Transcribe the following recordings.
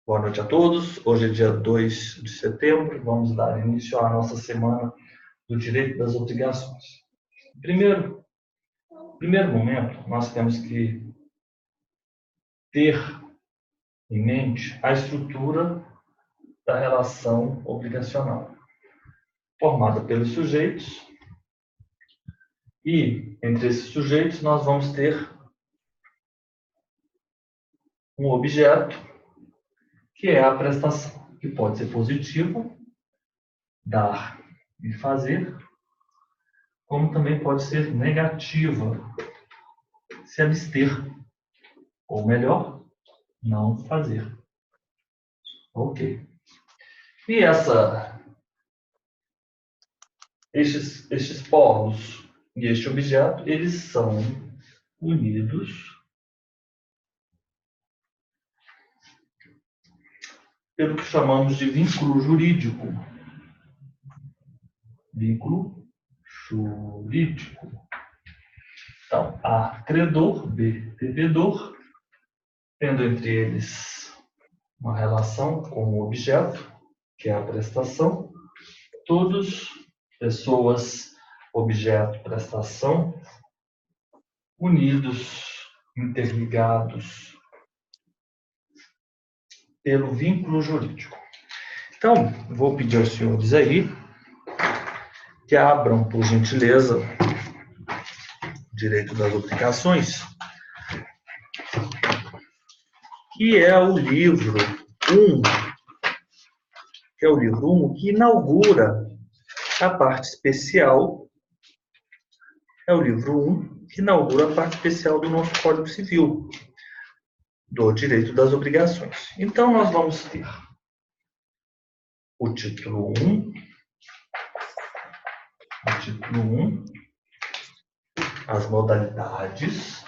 Boa noite a todos. Hoje é dia 2 de setembro. Vamos dar início à nossa semana do direito das obrigações. Primeiro momento, nós temos que ter em mente a estrutura da relação obrigacional, formada pelos sujeitos, e entre esses sujeitos nós vamos ter um objeto, que é a prestação, que pode ser positivo, dar e fazer, como também pode ser negativa, se abster, ou melhor, não fazer. Ok. E estes polos e este objeto, eles são unidos pelo que chamamos de vínculo jurídico. Vínculo jurídico. Então, A, credor, B, devedor, tendo entre eles uma relação com o objeto, que é a prestação, todos, pessoas, objeto, prestação, unidos, interligados pelo vínculo jurídico. Então, vou pedir aos senhores aí que abram, por gentileza, Direito das Obrigações, que é o livro 1, que inaugura a parte especial, do nosso Código Civil, do Direito das Obrigações. Então, nós vamos ter o título 1, as modalidades,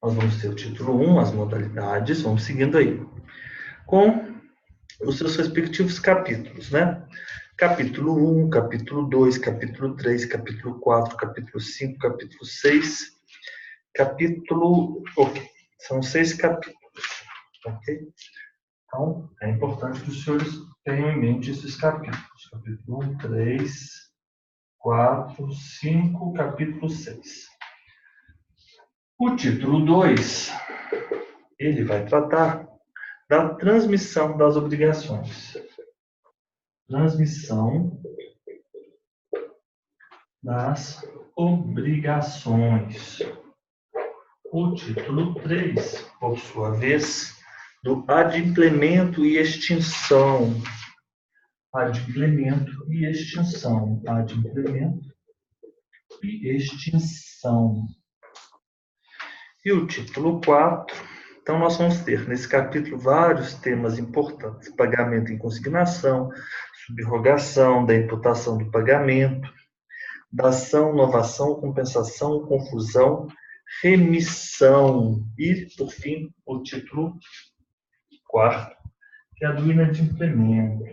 nós vamos ter o título 1, as modalidades, vamos seguindo aí, com os seus respectivos capítulos, né? Capítulo 1, capítulo 2, capítulo 3, capítulo 4, capítulo 5, capítulo 6, são 6 capítulos, ok? Então, é importante que os senhores tenham em mente esses capítulos. Capítulo 1, 3, 4, 5, capítulo 6. O título 2, ele vai tratar da transmissão das obrigações. Transmissão das obrigações. O título 3, por sua vez, do adimplemento e extinção. Adimplemento e extinção. Adimplemento e extinção. E o título 4, então nós vamos ter nesse capítulo vários temas importantes: pagamento em consignação, subrogação, da imputação do pagamento, dação, novação, compensação, confusão, remissão e, por fim, o título 4, que é a do inadimplemento.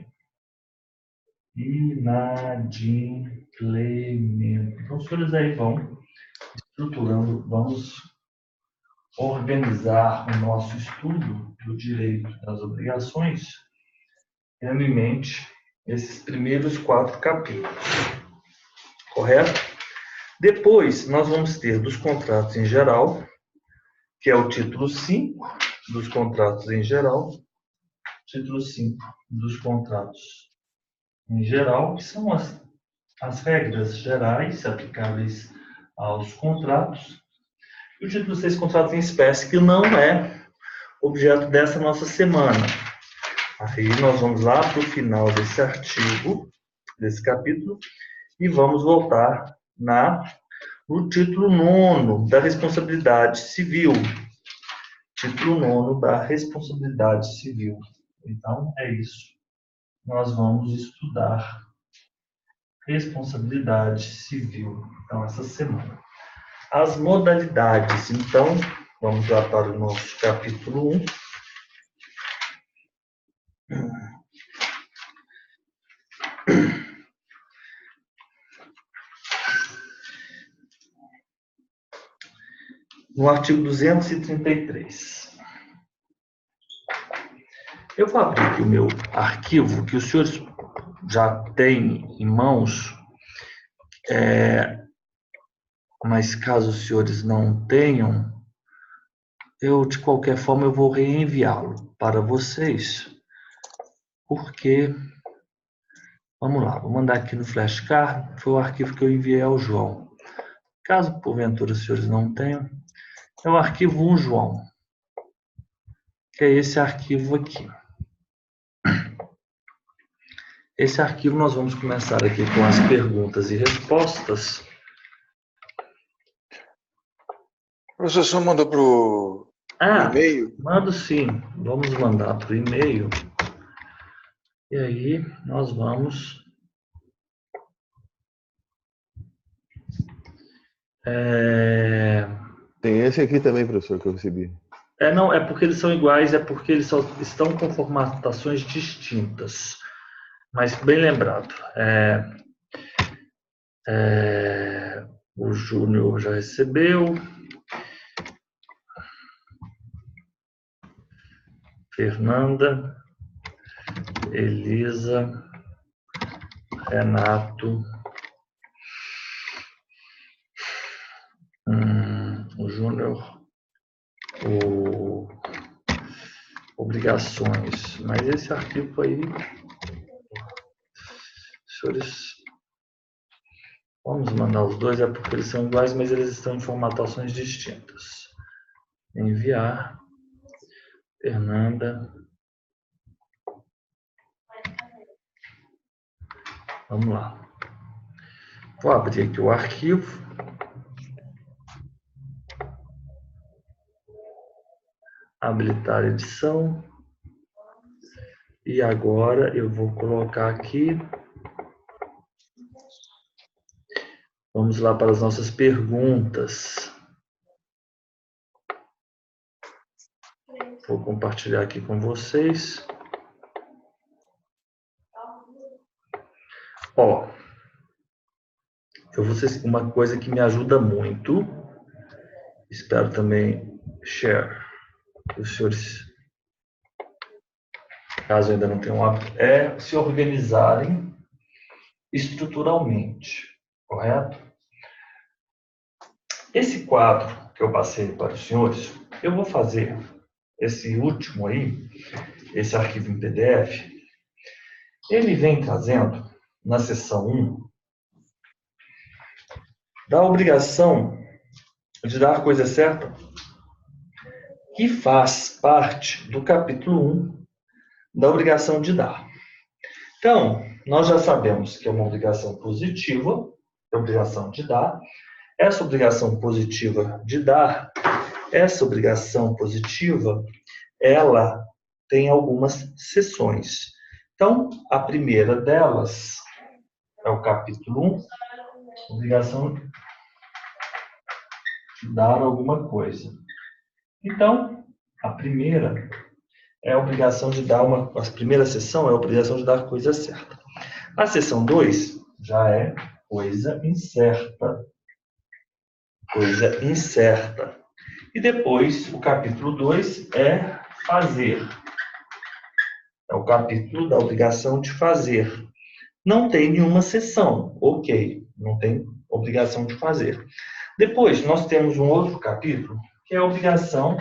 Inadimplemento. Então, os senhores aí vão estruturando, vamos organizar o nosso estudo do direito das obrigações, tendo em mente esses primeiros 4 capítulos. Correto? Depois, nós vamos ter dos contratos em geral, que é o título 5 dos contratos em geral. Título 5 dos contratos em geral, que são as regras gerais aplicáveis aos contratos. E o título 6, contratos em espécie, que não é objeto dessa nossa semana. Aí nós vamos lá para o final desse artigo, desse capítulo, e vamos voltar no título 9 da responsabilidade civil. Título 9 da responsabilidade civil. Então, é isso. Nós vamos estudar responsabilidade civil, então, essa semana. As modalidades, então, vamos lá para o nosso capítulo 1. no artigo 233. Eu vou abrir aqui o meu arquivo, que os senhores já têm em mãos, mas caso os senhores não tenham, eu, de qualquer forma, eu vou reenviá-lo para vocês, porque, vamos lá, vou mandar aqui no flashcard, foi o arquivo que eu enviei ao João. Caso, porventura, os senhores não tenham, é o arquivo 1, João, que é esse arquivo aqui. Esse arquivo nós vamos começar aqui com as perguntas e respostas. O professor só mandou para o e-mail? Mando sim. Vamos mandar para o e-mail. E aí nós vamos... Tem esse aqui também, professor, que eu recebi. Não, é porque eles são iguais, é porque eles só estão com formatações distintas. Mas bem lembrado. O Júnior já recebeu. Fernanda, Elisa, Renato, o Júnior, obrigações. Mas esse arquivo aí, senhores, vamos mandar os dois, é porque eles são iguais, mas eles estão em formatações distintas. Enviar, Fernanda. Vamos lá. Vou abrir aqui o arquivo. Habilitar edição. E agora eu vou colocar aqui. Vamos lá para as nossas perguntas. Vou compartilhar aqui com vocês. Ó, eu vou dizer uma coisa que me ajuda muito. Espero também share. Os senhores, caso ainda não tenham hábito, é se organizarem estruturalmente, correto? Esse quadro que eu passei para os senhores, eu vou fazer esse último aí, esse arquivo em PDF, ele vem trazendo, na seção 1, da obrigação de dar a coisa certa, que faz parte do capítulo 1 da obrigação de dar. Então, nós já sabemos que é uma obrigação positiva, é obrigação de dar. Essa obrigação positiva de dar, essa obrigação positiva, ela tem algumas seções. Então, a primeira delas é o capítulo 1, obrigação de dar alguma coisa. Então, a primeira é a obrigação de dar a primeira seção é a obrigação de dar a coisa certa. A seção 2 já é coisa incerta. Coisa incerta. E depois, o capítulo 2 é fazer. É o capítulo da obrigação de fazer. Não tem nenhuma seção. Ok, não tem obrigação de fazer. Depois, nós temos um outro capítulo, que é a obrigação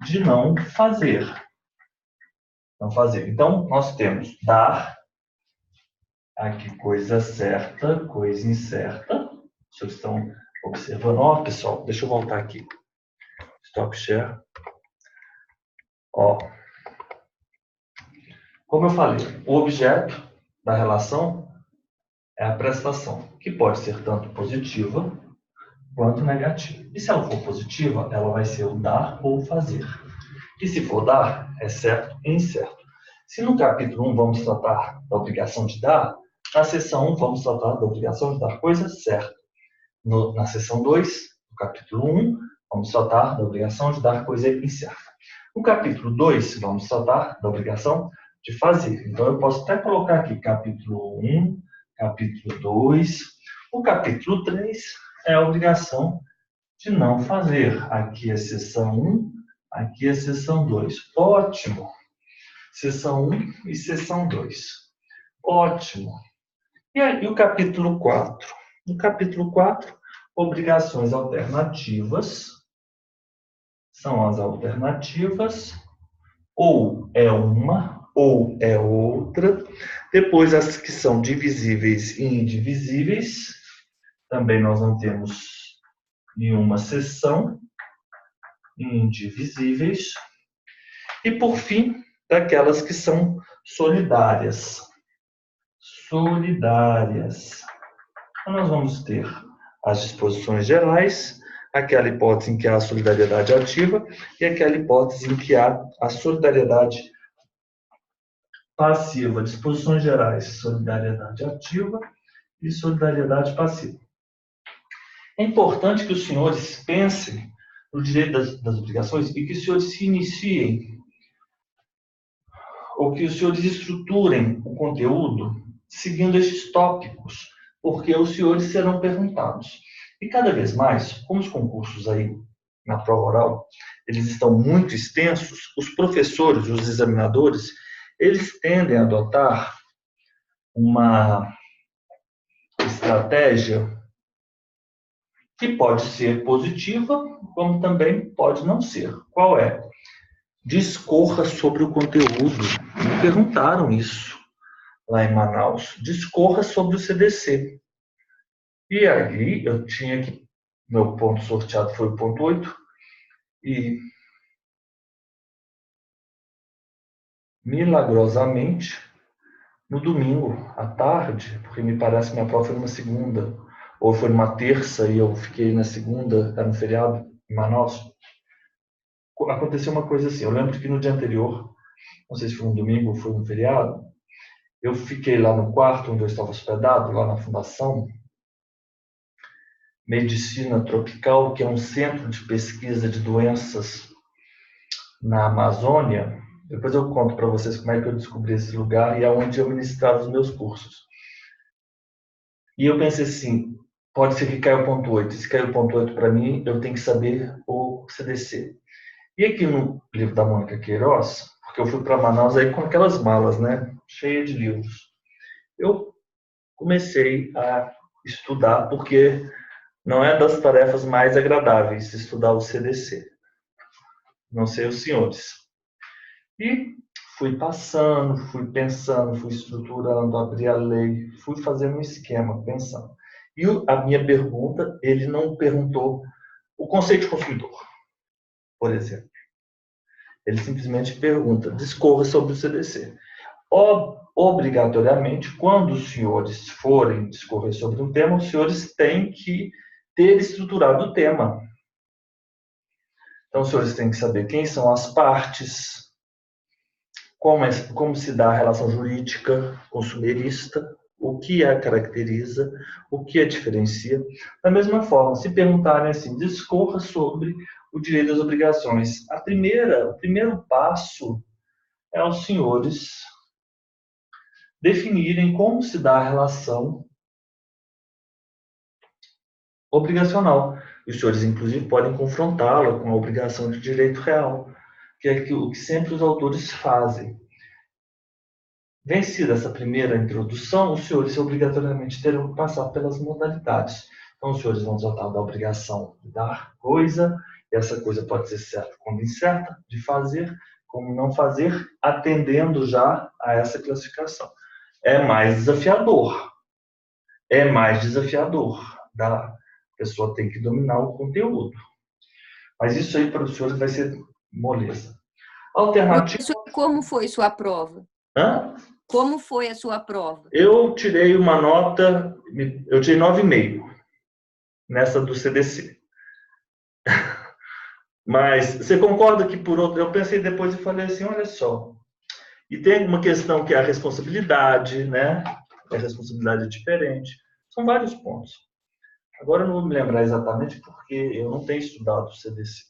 de não fazer. Não fazer. Então, nós temos dar, aqui coisa certa, coisa incerta. Vocês estão observando? Ó, pessoal, deixa eu voltar aqui. Stop share. Ó. Como eu falei, o objeto da relação é a prestação, que pode ser tanto positiva quanto negativa. E se ela for positiva, ela vai ser o dar ou fazer. E se for dar, é certo e incerto. Se no capítulo 1 vamos tratar da obrigação de dar, na seção 1 vamos tratar da obrigação de dar coisa certa. Na seção 2, no capítulo 1, vamos tratar da obrigação de dar coisa incerta. No capítulo 2, vamos tratar da obrigação de fazer. Então, eu posso até colocar aqui capítulo 1, capítulo 2. O capítulo 3 é a obrigação de não fazer. Aqui é seção 1, aqui é seção 2. Ótimo! Seção 1 e seção 2. Ótimo! E aí o capítulo 4? No capítulo 4, obrigações alternativas. São as alternativas. Ou é uma, ou é outra. Depois as que são divisíveis e indivisíveis. Também nós não temos nenhuma seção. Indivisíveis. E por fim, daquelas que são solidárias. Solidárias. Então, nós vamos ter as disposições gerais, aquela hipótese em que há a solidariedade ativa e aquela hipótese em que há a solidariedade passiva. Disposições gerais, solidariedade ativa e solidariedade passiva. É importante que os senhores pensem no direito das obrigações e que os senhores se iniciem, ou que os senhores estruturem o conteúdo seguindo estes tópicos, porque os senhores serão perguntados. E cada vez mais, como os concursos aí na prova oral, eles estão muito extensos, os professores, os examinadores, eles tendem a adotar uma estratégia que pode ser positiva, como também pode não ser. Qual é? Discorra sobre o conteúdo. Me perguntaram isso lá em Manaus. Discorra sobre o CDC. E aí eu tinha que... Meu ponto sorteado foi o ponto 8. E milagrosamente, no domingo, à tarde, porque me parece que minha prova foi numa segunda, ou foi numa terça e eu fiquei na segunda, era no feriado, em Manaus, aconteceu uma coisa assim. Eu lembro que no dia anterior, não sei se foi um domingo ou foi um feriado, eu fiquei lá no quarto onde eu estava hospedado, lá na Fundação Medicina Tropical, que é um centro de pesquisa de doenças na Amazônia. Depois eu conto para vocês como é que eu descobri esse lugar e aonde eu ministrava os meus cursos. E eu pensei assim, pode ser que caia o ponto 8. Se cair o ponto 8 para mim, eu tenho que saber o CDC. E aqui no livro da Mônica Queiroz, porque eu fui para Manaus aí com aquelas malas, né, cheia de livros, eu comecei a estudar, porque não é das tarefas mais agradáveis estudar o CDC. Não sei os senhores. E fui passando, fui pensando, fui estruturando, abri a lei, fui fazendo um esquema, pensando. E a minha pergunta, ele não perguntou o conceito de consumidor, por exemplo. Ele simplesmente pergunta, discorra sobre o CDC. Obrigatoriamente, quando os senhores forem discorrer sobre um tema, os senhores têm que ter estruturado o tema. Então, os senhores têm que saber quem são as partes, como se dá a relação jurídica consumerista, o que a caracteriza, o que a diferencia. Da mesma forma, se perguntarem assim, discorra sobre o direito das obrigações. O primeiro passo é os senhores definirem como se dá a relação obrigacional. Os senhores, inclusive, podem confrontá-la com a obrigação de direito real, que é o que sempre os autores fazem. Vencida essa primeira introdução, os senhores obrigatoriamente terão que passar pelas modalidades. Então, os senhores vão tratar da obrigação de dar coisa, e essa coisa pode ser certa quando incerta, de fazer, como não fazer, atendendo já a essa classificação. É mais desafiador. A pessoa tem que dominar o conteúdo. Mas isso aí para os senhores vai ser moleza. Alternativa... Professor, como foi sua prova? Hã? Como foi a sua prova? Eu tirei uma nota, eu tirei 9,5 nessa do CDC. Mas você concorda que por outro, eu pensei depois e falei assim, olha só, e tem uma questão que é a responsabilidade, né? A responsabilidade é diferente. São vários pontos. Agora eu não vou me lembrar exatamente porque eu não tenho estudado o CDC.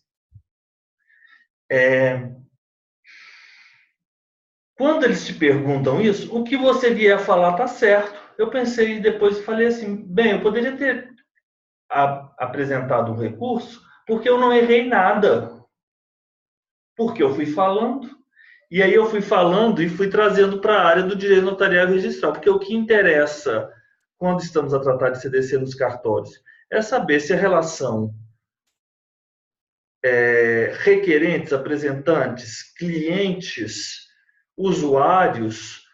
Quando eles te perguntam isso, o que você vier a falar está certo. Eu pensei depois e falei assim, bem, eu poderia ter apresentado um recurso porque eu não errei nada. Porque eu fui falando, e aí eu fui falando e fui trazendo para a área do direito notarial e registral. Porque o que interessa quando estamos a tratar de CDC nos cartórios é saber se a relação requerentes, apresentantes, clientes, usuários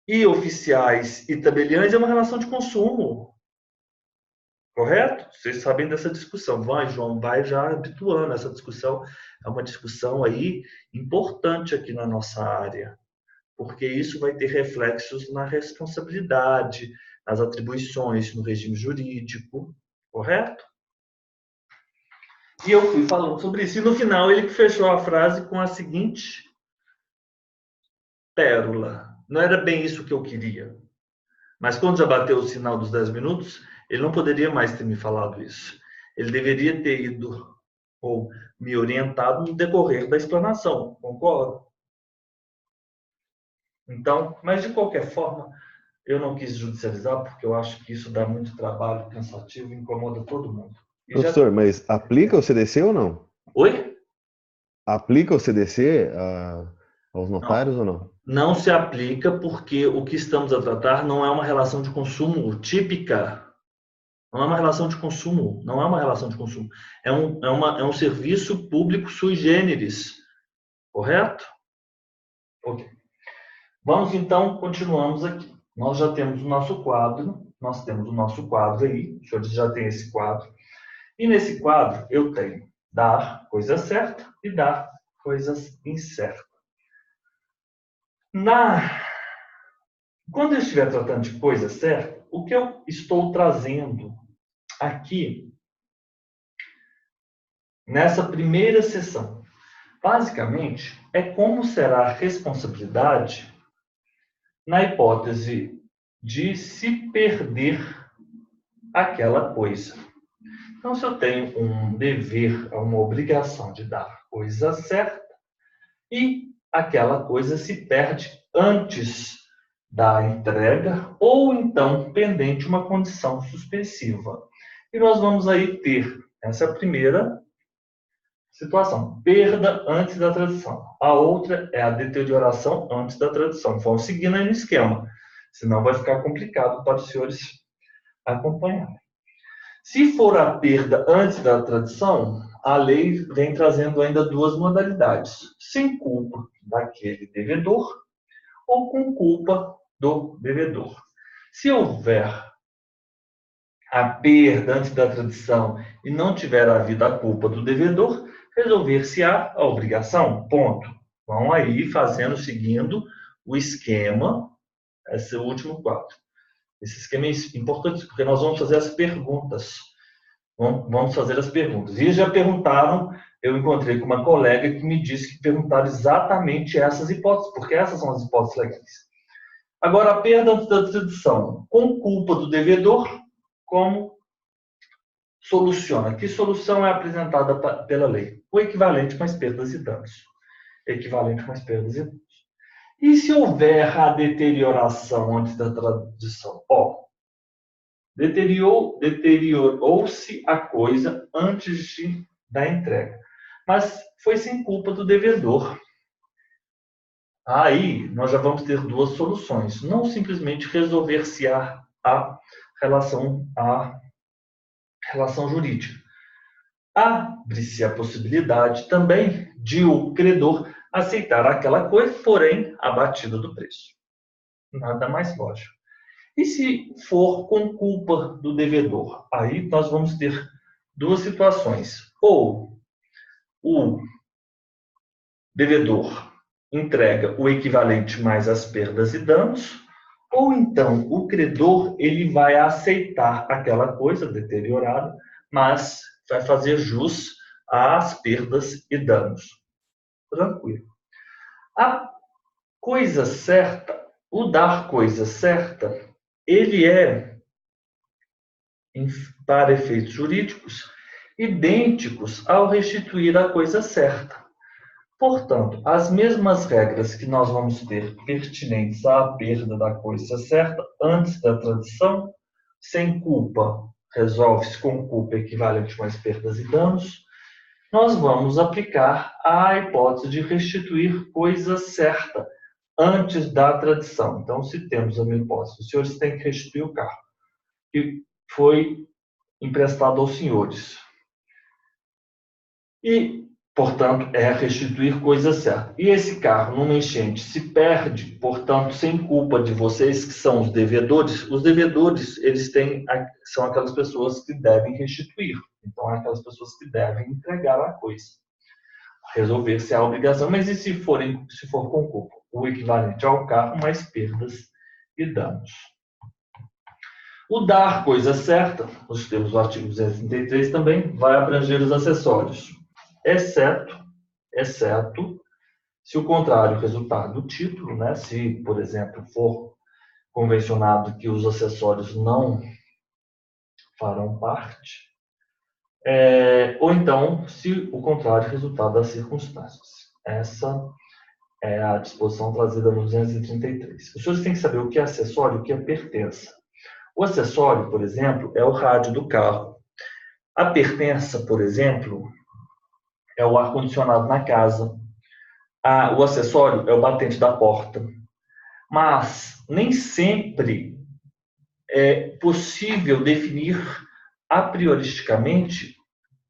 e oficiais e tabeliães é uma relação de consumo. Correto? Vocês sabem dessa discussão. Vai, João, vai já habituando. Essa discussão é uma discussão aí importante aqui na nossa área, porque isso vai ter reflexos na responsabilidade, nas atribuições, no regime jurídico. Correto? E eu fui falando sobre isso. E no final ele fechou a frase com a seguinte pérola. Não era bem isso que eu queria. Mas quando já bateu o sinal dos 10 minutos, ele não poderia mais ter me falado isso. Ele deveria ter ido ou me orientado no decorrer da explanação. Concordo? Então, mas de qualquer forma, eu não quis judicializar porque eu acho que isso dá muito trabalho, cansativo e incomoda todo mundo. Professor, mas aplica o CDC ou não? Oi? Aplica o CDC aos notários ou não? Não se aplica porque o que estamos a tratar não é uma relação de consumo típica. Não é uma relação de consumo. Não é uma relação de consumo. É um serviço público sui generis. Correto? Ok. Vamos então, continuamos aqui. Nós já temos o nosso quadro. Nós temos o nosso quadro aí. Os senhores já têm esse quadro. E nesse quadro eu tenho dar coisa certa e dar coisas incertas. Quando eu estiver tratando de coisa certa, o que eu estou trazendo aqui nessa primeira sessão, basicamente, é como será a responsabilidade na hipótese de se perder aquela coisa. Então, se eu tenho um dever, uma obrigação de dar coisa certa e aquela coisa se perde antes da entrega ou então pendente uma condição suspensiva. E nós vamos aí ter essa primeira situação, perda antes da tradução. A outra é a deterioração antes da tradução. Vão seguindo aí no esquema, senão vai ficar complicado para os senhores acompanharem. Se for a perda antes da tradução, a lei vem trazendo ainda duas modalidades, sem culpa daquele devedor ou com culpa do devedor. Se houver a perda antes da tradução e não tiver havido a culpa do devedor, resolver-se-á a obrigação, ponto. Vão aí fazendo, seguindo o esquema, esse último quadro. Esse esquema é importante, porque nós vamos fazer as perguntas. Vamos fazer as perguntas. E já perguntaram, eu encontrei com uma colega que me disse que perguntaram exatamente essas hipóteses, porque essas são as hipóteses legais. Agora, a perda antes da tradução, com culpa do devedor, como soluciona? Que solução é apresentada pela lei? O equivalente com as perdas e danos. Equivalente com as perdas e danos. E se houver a deterioração antes da tradução? Deteriorou-se a coisa antes da entrega, mas foi sem culpa do devedor. Aí nós já vamos ter duas soluções. Não simplesmente resolver-se-á a relação jurídica. Abre-se a possibilidade também de o credor aceitar aquela coisa, porém abatida do preço. Nada mais lógico. E se for com culpa do devedor? Aí nós vamos ter duas situações. Ou o devedor entrega o equivalente mais as perdas e danos, ou então o credor ele vai aceitar aquela coisa deteriorada, mas vai fazer jus às perdas e danos. Tranquilo. A coisa certa, o dar coisa certa, ele é, para efeitos jurídicos, idênticos ao restituir a coisa certa. Portanto, as mesmas regras que nós vamos ter pertinentes à perda da coisa certa antes da tradução, sem culpa, resolve-se com culpa equivalente mais perdas e danos, nós vamos aplicar a hipótese de restituir coisa certa antes da tradição. Então, se temos a minha hipótese, os senhores têm que restituir o carro que foi emprestado aos senhores. E, portanto, é restituir coisa certa. E esse carro, numa enchente, se perde, portanto, sem culpa de vocês, que são os devedores, eles são aquelas pessoas que devem restituir. Então, é aquelas pessoas que devem entregar a coisa. Resolver se há obrigação, mas e se for com culpa? O equivalente ao carro, mais perdas e danos. O dar coisa certa, nos termos do artigo 233 também, vai abranger os acessórios, exceto se o contrário resultar do título, né? Se, por exemplo, for convencionado que os acessórios não farão parte, ou então, se o contrário resultar das circunstâncias. Essa é a disposição trazida no 233. Os senhores têm que saber o que é acessório e o que é pertença. O acessório, por exemplo, é o rádio do carro. A pertença, por exemplo, é o ar-condicionado na casa. O acessório é o batente da porta. Mas nem sempre é possível definir a prioristicamente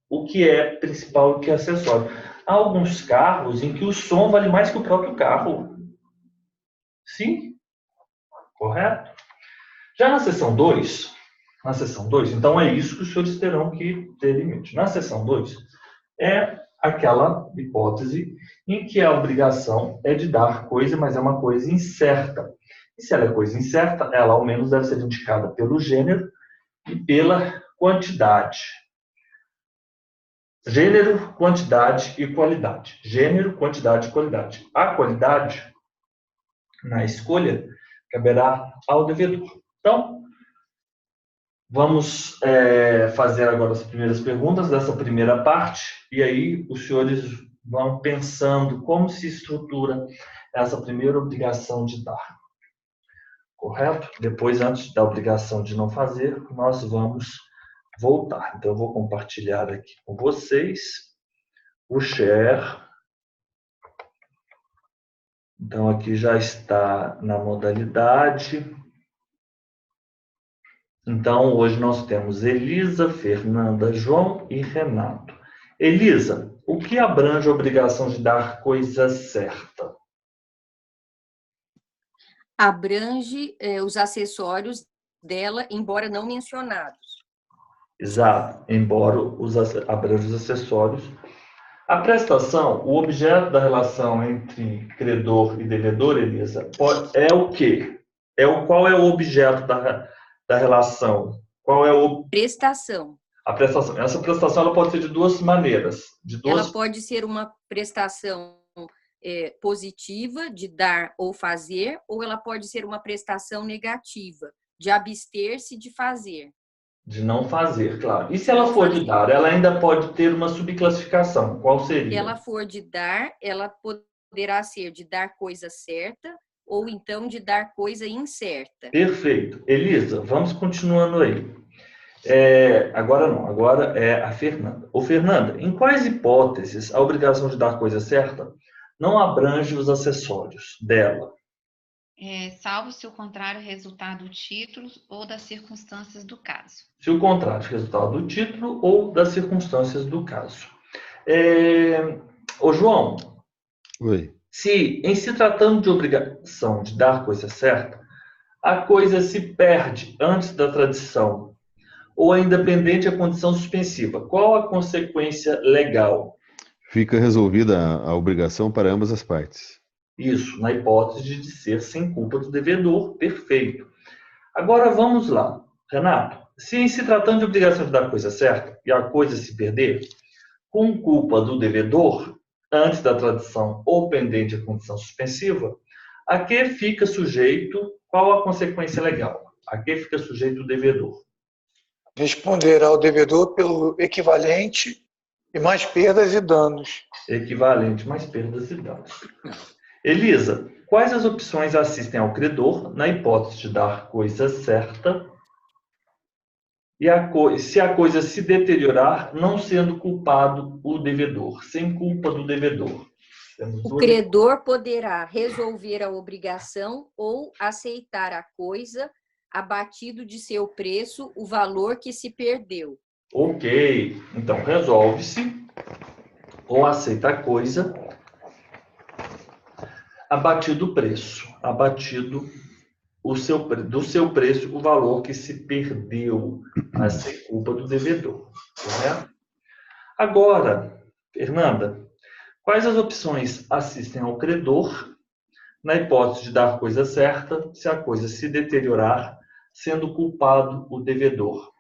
o que é principal e o que é acessório. Há alguns carros em que o som vale mais que o próprio carro. Sim? Correto? Já na seção 2, então é isso que os senhores terão que ter em mente. Na seção 2, é aquela hipótese em que a obrigação é de dar coisa, mas é uma coisa incerta. E se ela é coisa incerta, ela ao menos deve ser indicada pelo gênero e pela quantidade. Gênero, quantidade e qualidade. Gênero, quantidade e qualidade. A qualidade, na escolha, caberá ao devedor. Então, vamos fazer agora as primeiras perguntas dessa primeira parte, e aí os senhores vão pensando como se estrutura essa primeira obrigação de dar. Correto? Depois, antes da obrigação de não fazer, nós vamos voltar. Então, eu vou compartilhar aqui com vocês o share. Então, aqui já está na modalidade. Então, hoje nós temos Elisa, Fernanda, João e Renato. Elisa, o que abrange a obrigação de dar coisa certa? Abrange os acessórios dela, embora não mencionados. Exato, embora abrange os acessórios. A prestação, o objeto da relação entre credor e devedor, Elisa, é o quê? Qual é o objeto da relação? Qual é o... Prestação. A prestação. Essa prestação ela pode ser de duas maneiras. Ela pode ser uma prestação positiva, de dar ou fazer, ou ela pode ser uma prestação negativa, de abster-se de fazer. De não fazer, claro. E se ela for de dar, ela ainda pode ter uma subclassificação. Qual seria? Se ela for de dar, ela poderá ser de dar coisa certa ou então de dar coisa incerta. Perfeito. Elisa, vamos continuando aí. Agora não, agora é a Fernanda. Ô, Fernanda, em quais hipóteses a obrigação de dar coisa certa não abrange os acessórios dela? Salvo se o contrário resultar do título ou das circunstâncias do caso. Se o contrário resultar do título ou das circunstâncias do caso. Ô, João. Oi. Se, em se tratando de obrigação de dar coisa certa, a coisa se perde antes da tradição ou é independente a condição suspensiva, qual a consequência legal? Fica resolvida a obrigação para ambas as partes. Isso, na hipótese de ser sem culpa do devedor, perfeito. Agora vamos lá, Renato. Se em se tratando de obrigação de dar coisa certa e a coisa se perder, com culpa do devedor, antes da tradição ou pendente a condição suspensiva, a que fica sujeito, qual a consequência legal? A que fica sujeito o devedor? Responder ao devedor pelo equivalente e mais perdas e danos. Equivalente mais perdas e danos. Elisa, quais as opções assistem ao credor na hipótese de dar coisa certa se a coisa se deteriorar, não sendo culpado o devedor, sem culpa do devedor. O credor poderá resolver a obrigação ou aceitar a coisa, abatido de seu preço o valor que se perdeu. Ok, então resolve-se ou aceita a coisa, abatido o preço, abatido do seu preço o valor que se perdeu, mas sem culpa do devedor. Correto? Agora, Fernanda, quais as opções assistem ao credor na hipótese de dar coisa certa, se a coisa se deteriorar, sendo culpado o devedor?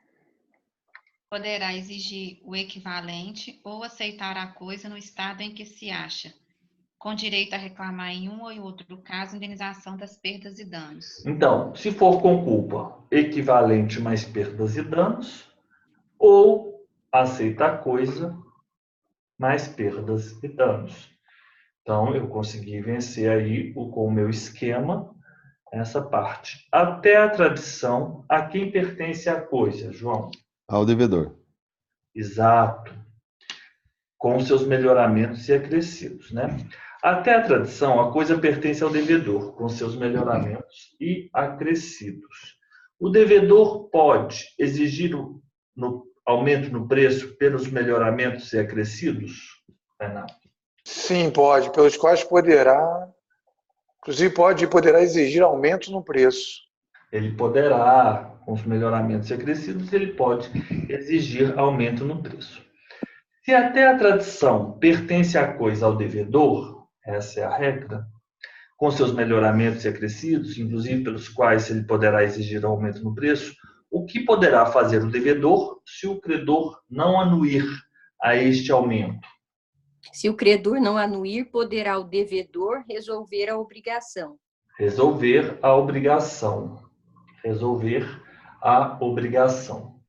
Poderá exigir o equivalente ou aceitar a coisa no estado em que se acha, com direito a reclamar em um ou outro caso indenização das perdas e danos. Então, se for com culpa, equivalente mais perdas e danos, ou aceita a coisa mais perdas e danos. Então, eu consegui vencer aí com o meu esquema essa parte. Até a tradição, a quem pertence a coisa, João? Ao devedor. Exato. Com seus melhoramentos e acrescidos, né? Até a tradição, a coisa pertence ao devedor, com seus melhoramentos e acrescidos. O devedor pode exigir aumento no preço pelos melhoramentos e acrescidos? Renato? Sim, pode, pelos quais poderá, inclusive poderá exigir aumento no preço. Ele poderá, com os melhoramentos e acrescidos, ele pode exigir aumento no preço. Se até a tradição pertence a coisa ao devedor, essa é a regra, com seus melhoramentos e acrescidos, inclusive pelos quais ele poderá exigir aumento no preço, o que poderá fazer o devedor se o credor não anuir a este aumento? Se o credor não anuir, poderá o devedor resolver a obrigação. Resolver a obrigação. Resolver a obrigação.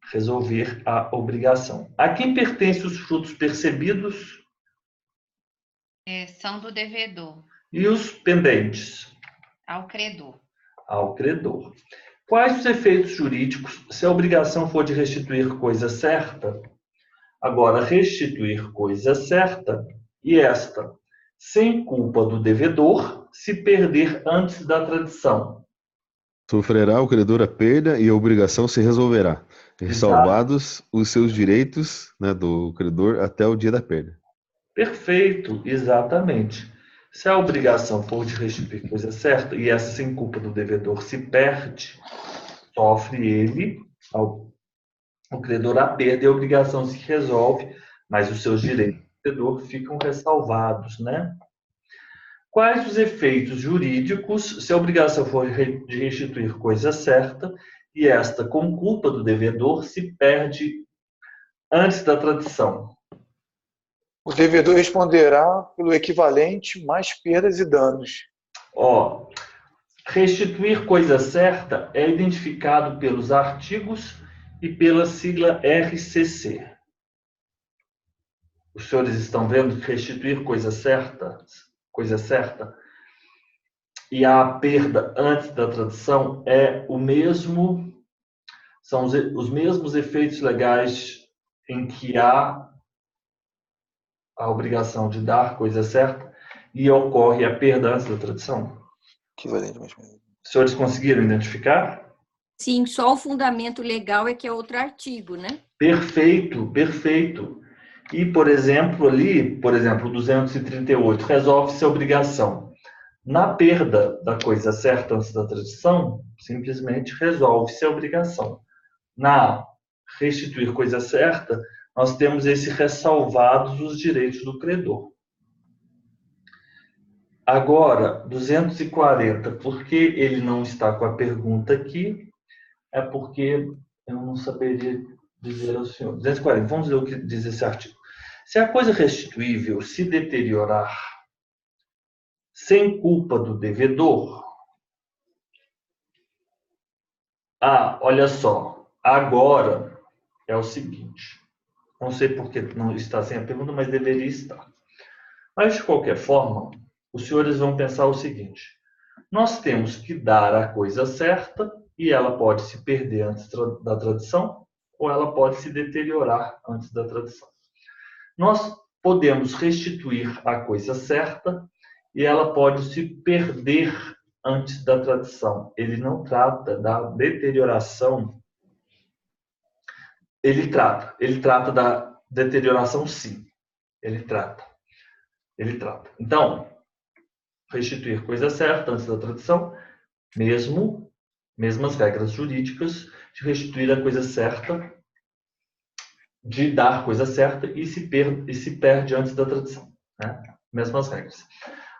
Resolver a obrigação. A quem pertencem os frutos percebidos? São do devedor. E os pendentes? Ao credor. Ao credor. Quais os efeitos jurídicos se a obrigação for de restituir coisa certa? Agora, restituir coisa certa e esta, sem culpa do devedor, se perder antes da tradição. Sofrerá o credor a perda e a obrigação se resolverá, ressalvados os seus direitos, né, do credor até o dia da perda. Perfeito, exatamente. Se a obrigação for de restituir coisa certa e essa sem culpa do devedor se perde, sofre ele, o credor, a perda e a obrigação se resolve, mas os seus direitos do credor ficam ressalvados, né? Quais os efeitos jurídicos se a obrigação for de restituir coisa certa e esta, com culpa do devedor, se perde antes da tradição? O devedor responderá pelo equivalente mais perdas e danos. Restituir coisa certa é identificado pelos artigos e pela sigla RCC. Os senhores estão vendo que restituir coisa certa e a perda antes da tradição é o mesmo, são os mesmos efeitos legais em que há a obrigação de dar coisa certa e ocorre a perda antes da tradição. Equivalente mais perdas. Os senhores conseguiram identificar? Sim, só o fundamento legal é que é outro artigo, né? Perfeito, perfeito. E, por exemplo, 238, resolve-se a obrigação. Na perda da coisa certa antes da tradição, simplesmente resolve-se a obrigação. Na restituir coisa certa, nós temos esse ressalvados os direitos do credor. Agora, 240, por que ele não está com a pergunta aqui? É porque eu não saberia dizer ao senhor. 240, vamos ver o que diz esse artigo. Se a coisa restituível se deteriorar sem culpa do devedor, olha só, agora é o seguinte, não sei por que não está sem a pergunta, mas deveria estar. Mas, de qualquer forma, os senhores vão pensar o seguinte, nós temos que dar a coisa certa e ela pode se perder antes da tradição ou ela pode se deteriorar antes da tradição. Nós podemos restituir a coisa certa e ela pode se perder antes da tradição. Ele não trata da deterioração. Ele trata da deterioração, sim. Ele trata. Então, restituir coisa certa antes da tradição, mesmas regras jurídicas de restituir a coisa certa, de dar coisa certa e se perde antes da tradição, né? Mesmas regras.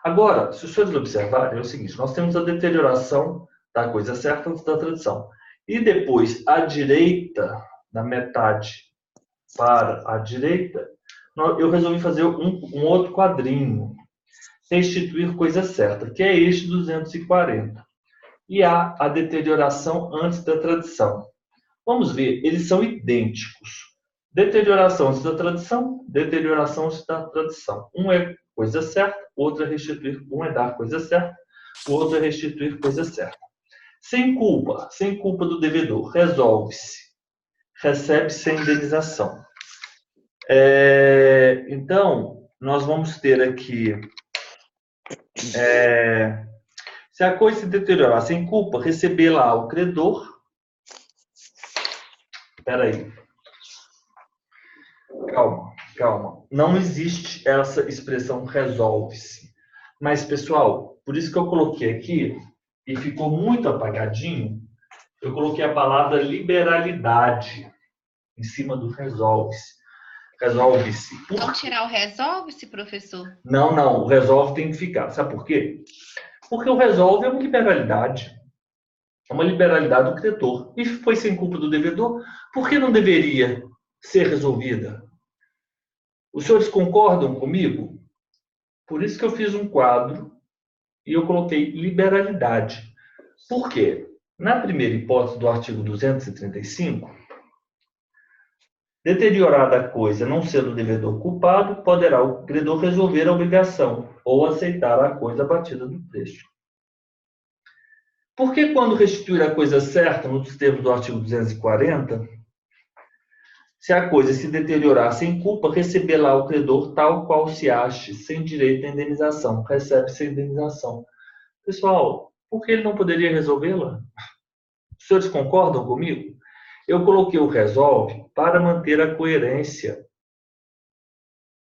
Agora, se os senhores observarem, é o seguinte, nós temos a deterioração da coisa certa antes da tradição. E depois, à direita, da metade para a direita, eu resolvi fazer um outro quadrinho, restituir coisa certa, que é este 240. E há a deterioração antes da tradição. Vamos ver, eles são idênticos. Deterioração antes da tradição, deterioração antes da tradição. Um é coisa certa, outro é restituir. Um é dar coisa certa, o outro é restituir coisa certa. Sem culpa do devedor, resolve-se. Recebe-se a indenização. Então, nós vamos ter aqui... se a coisa se deteriorar sem culpa, recebê-la o credor. Espera aí. Calma. Não existe essa expressão resolve-se. Mas, pessoal, por isso que eu coloquei aqui, e ficou muito apagadinho, eu coloquei a palavra liberalidade em cima do resolve-se. Resolve-se. Vamos tirar o resolve-se, professor? Não, o resolve tem que ficar. Sabe por quê? Porque o resolve é uma liberalidade. É uma liberalidade do credor. E foi sem culpa do devedor, por que não deveria ser resolvida? Os senhores concordam comigo? Por isso que eu fiz um quadro e eu coloquei liberalidade. Por quê? Na primeira hipótese do artigo 235, deteriorada a coisa, não sendo o devedor culpado, poderá o credor resolver a obrigação ou aceitar a coisa abatida do preço. Por que quando restituir a coisa certa, nos termos do artigo 240, se a coisa se deteriorar sem culpa, recebê-la o credor tal qual se ache, sem direito à indenização. Recebe-se a indenização. Pessoal, por que ele não poderia resolvê-la? Os senhores concordam comigo? Eu coloquei o resolve para manter a coerência.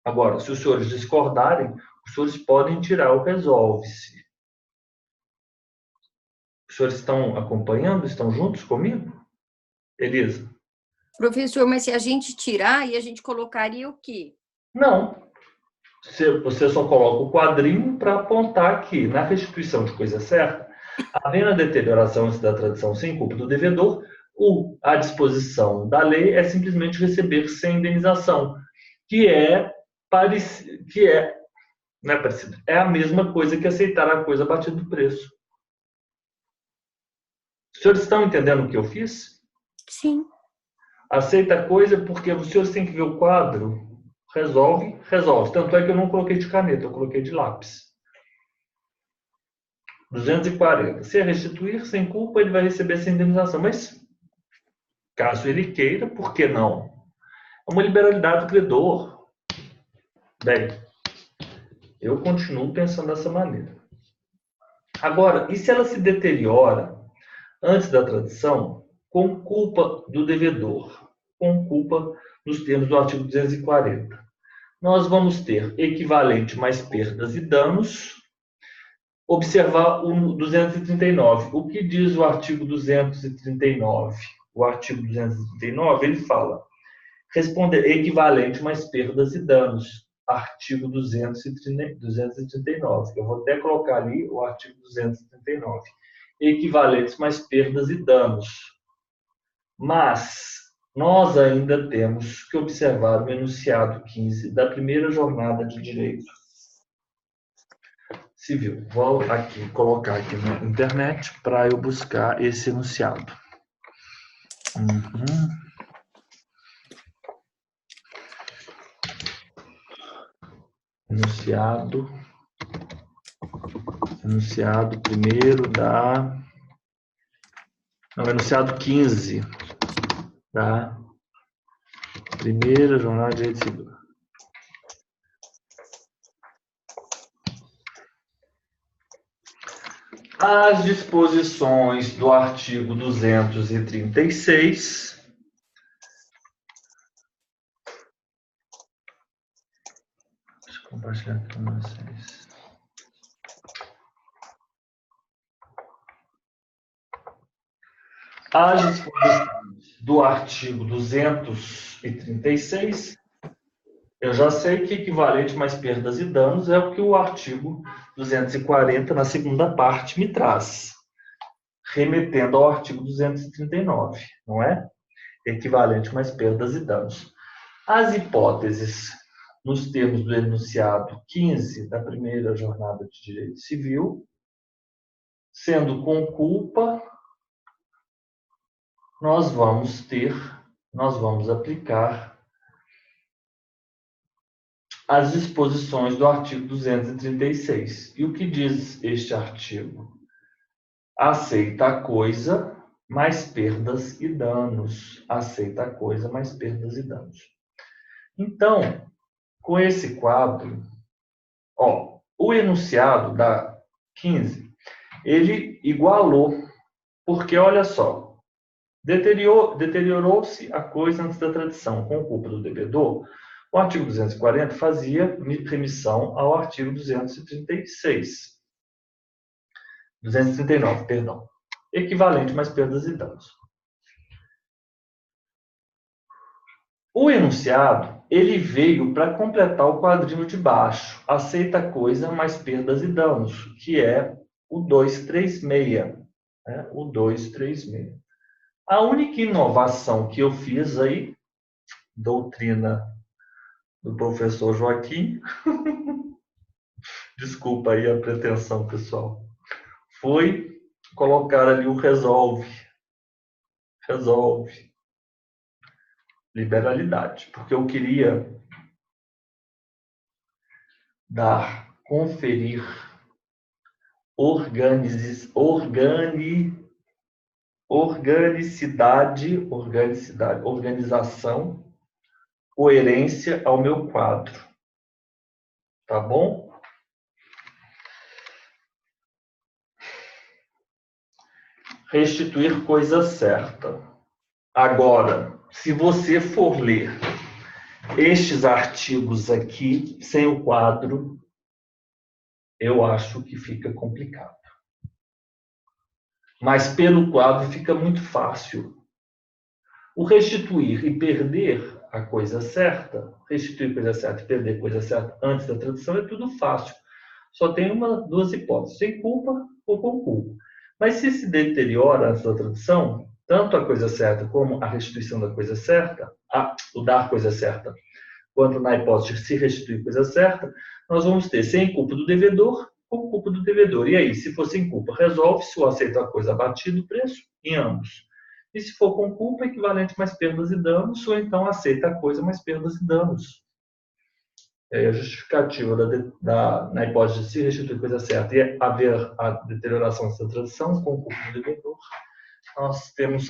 Agora, se os senhores discordarem, os senhores podem tirar o resolve-se. Os senhores estão acompanhando? Estão juntos comigo? Elisa? Professor, mas se a gente tirar, aí a gente colocaria o quê? Não. Você só coloca o quadrinho para apontar que, na restituição de coisa certa, havendo a deterioração antes da tradição sem culpa do devedor, a disposição da lei é simplesmente receber sem indenização, que é não é parecido, é a mesma coisa que aceitar a coisa abatida do preço. Os senhores estão entendendo o que eu fiz? Sim. Aceita a coisa porque os senhores têm que ver o quadro. Resolve. Tanto é que eu não coloquei de caneta, eu coloquei de lápis. 240. Se restituir sem culpa, ele vai receber essa indenização. Mas, caso ele queira, por que não? É uma liberalidade do credor. Bem, eu continuo pensando dessa maneira. Agora, e se ela se deteriora antes da tradição, com culpa do devedor, com culpa nos termos do artigo 240? Nós vamos ter equivalente mais perdas e danos. Observar o 239. O que diz o artigo 239? O artigo 239, ele fala responder equivalente mais perdas e danos. Artigo 239. Eu vou até colocar ali o artigo 239. Equivalentes mais perdas e danos. Mas nós ainda temos que observar o enunciado 15 da primeira jornada de direito civil. Vou aqui colocar aqui na internet para eu buscar esse enunciado. Enunciado primeiro da Não, enunciado 15 da primeira jornada de direito civil. As disposições do artigo 236 deixa eu compartilhar aqui com vocês. As disposições do artigo 236, eu já sei que equivalente mais perdas e danos é o que o artigo 240, na segunda parte, me traz, remetendo ao artigo 239, não é? Equivalente mais perdas e danos. As hipóteses, nos termos do enunciado 15 da primeira jornada de direito civil, sendo com culpa, nós vamos aplicar as disposições do artigo 236. E o que diz este artigo? Aceita a coisa mais perdas e danos. Aceita a coisa mais perdas e danos. Então, com esse quadro, o enunciado da 15, ele igualou, porque olha só, deteriorou-se a coisa antes da tradição, com culpa do devedor. O artigo 240 fazia remissão ao artigo 239, perdão. Equivalente mais perdas e danos. O enunciado, ele veio para completar o quadrinho de baixo. Aceita a coisa mais perdas e danos, que é o 236. Né? O 236. A única inovação que eu fiz aí, doutrina do professor Joaquim, desculpa aí a pretensão, pessoal, foi colocar ali o resolve. Liberalidade, porque eu queria conferir organização, coerência ao meu quadro. Tá bom? Restituir coisa certa. Agora, se você for ler estes artigos aqui, sem o quadro, eu acho que fica complicado. Mas pelo quadro fica muito fácil. O restituir e perder a coisa certa, restituir coisa certa e perder coisa certa antes da tradução é tudo fácil. Só tem duas hipóteses, sem culpa ou com culpa. Mas se deteriora antes da tradução, tanto a coisa certa como a restituição da coisa certa, o dar coisa certa, quanto na hipótese de se restituir coisa certa, nós vamos ter sem culpa do devedor ou culpa do devedor. E aí, se for sem culpa, resolve-se ou aceita a coisa abatida o preço em ambos. E se for com culpa, equivalente mais perdas e danos, ou então aceita a coisa mais perdas e danos. A justificativa na hipótese de se restituir coisa certa e haver a deterioração dessa transição com culpa do devedor, nós temos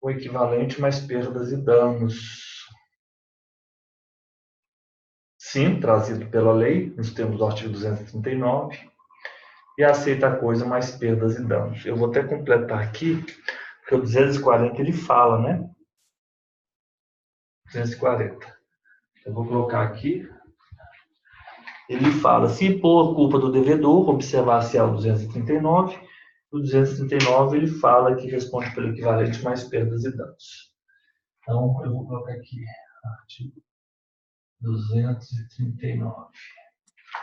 o equivalente mais perdas e danos. Sim, trazido pela lei, nos termos do artigo 239, e aceita a coisa mais perdas e danos. Eu vou até completar aqui, porque o 240 ele fala, né? 240. Eu vou colocar aqui. Ele fala, se por culpa do devedor, observar-se ao 239, o 239 ele fala que responde pelo equivalente mais perdas e danos. Então, eu vou colocar aqui, artigo 239.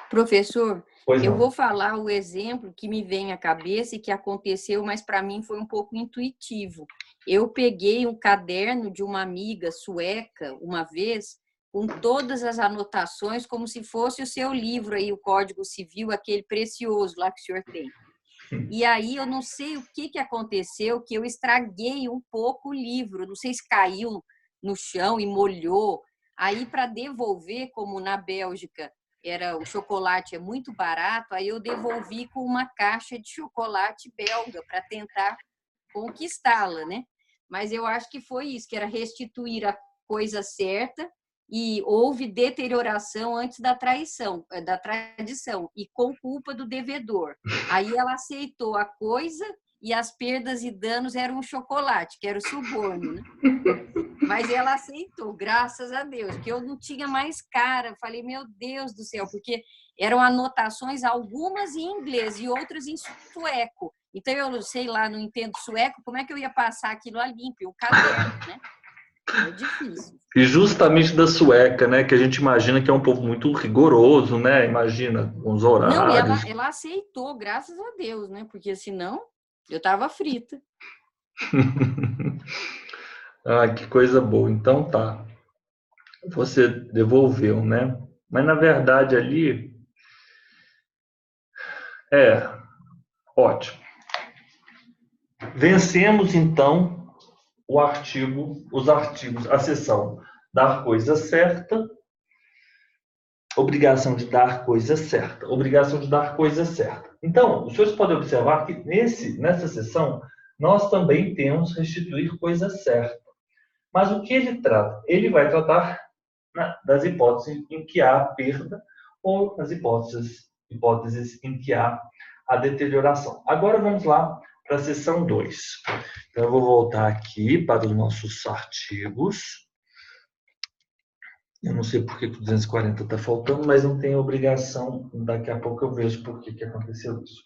Professor, Pois eu não. vou falar o exemplo que me vem à cabeça e que aconteceu, mas para mim foi um pouco intuitivo. Eu peguei um caderno de uma amiga sueca, uma vez, com todas as anotações, como se fosse o seu livro aí, o Código Civil, aquele precioso lá que o senhor tem. E aí eu não sei o que aconteceu, que eu estraguei um pouco o livro, não sei se caiu no chão e molhou. Aí, para devolver, como na Bélgica, o chocolate é muito barato, aí eu devolvi com uma caixa de chocolate belga para tentar conquistá-la, né? Mas eu acho que foi isso, que era restituir a coisa certa, e houve deterioração antes da tradição, e com culpa do devedor. Aí ela aceitou a coisa e as perdas e danos eram o chocolate, que era o suborno, né? Mas ela aceitou, graças a Deus, porque eu não tinha mais cara. Falei, meu Deus do céu, porque eram anotações, algumas em inglês e outras em sueco. Então, eu sei lá, não entendo sueco, como é que eu ia passar aquilo a limpo? O caderno, né? É difícil. E justamente da sueca, né? Que a gente imagina que é um povo muito rigoroso, né? Imagina, com os Não, e horários. ela aceitou, graças a Deus, né? Porque senão eu estava frita. Ah, que coisa boa. Então tá. Você devolveu, né? Mas na verdade ali ótimo. Vencemos então os artigos, a seção dar coisa certa, obrigação de dar coisa certa, obrigação de dar coisa certa. Então, os senhores podem observar que nessa seção nós também temos restituir coisa certa. Mas o que ele trata? Ele vai tratar das hipóteses em que há perda ou nas hipóteses em que há a deterioração. Agora vamos lá para a seção 2. Então, eu vou voltar aqui para os nossos artigos. Eu não sei por que o 240 está faltando, mas não tem obrigação. Daqui a pouco eu vejo por que aconteceu isso.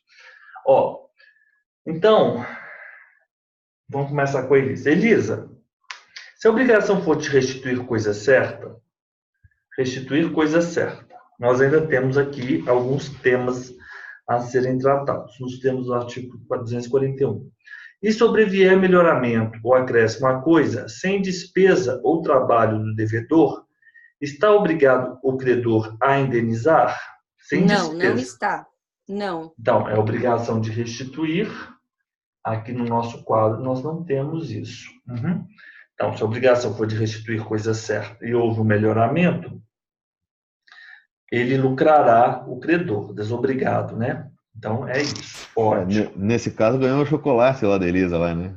Então, vamos começar com a Elisa. Elisa, se a obrigação for de restituir coisa certa, nós ainda temos aqui alguns temas a serem tratados. Nós temos o artigo 241. E sobrevier melhoramento ou acréscimo à coisa, sem despesa ou trabalho do devedor, está obrigado o credor a indenizar? Sem Não, despesa. não está. Não. Então, é obrigação de restituir. Aqui no nosso quadro, nós não temos isso. Então, se a obrigação for de restituir coisa certa e houve um melhoramento, ele lucrará o credor, desobrigado, né? Então, é isso. Ótimo. Nesse caso, ganhou o chocolate lá da Elisa, lá, né?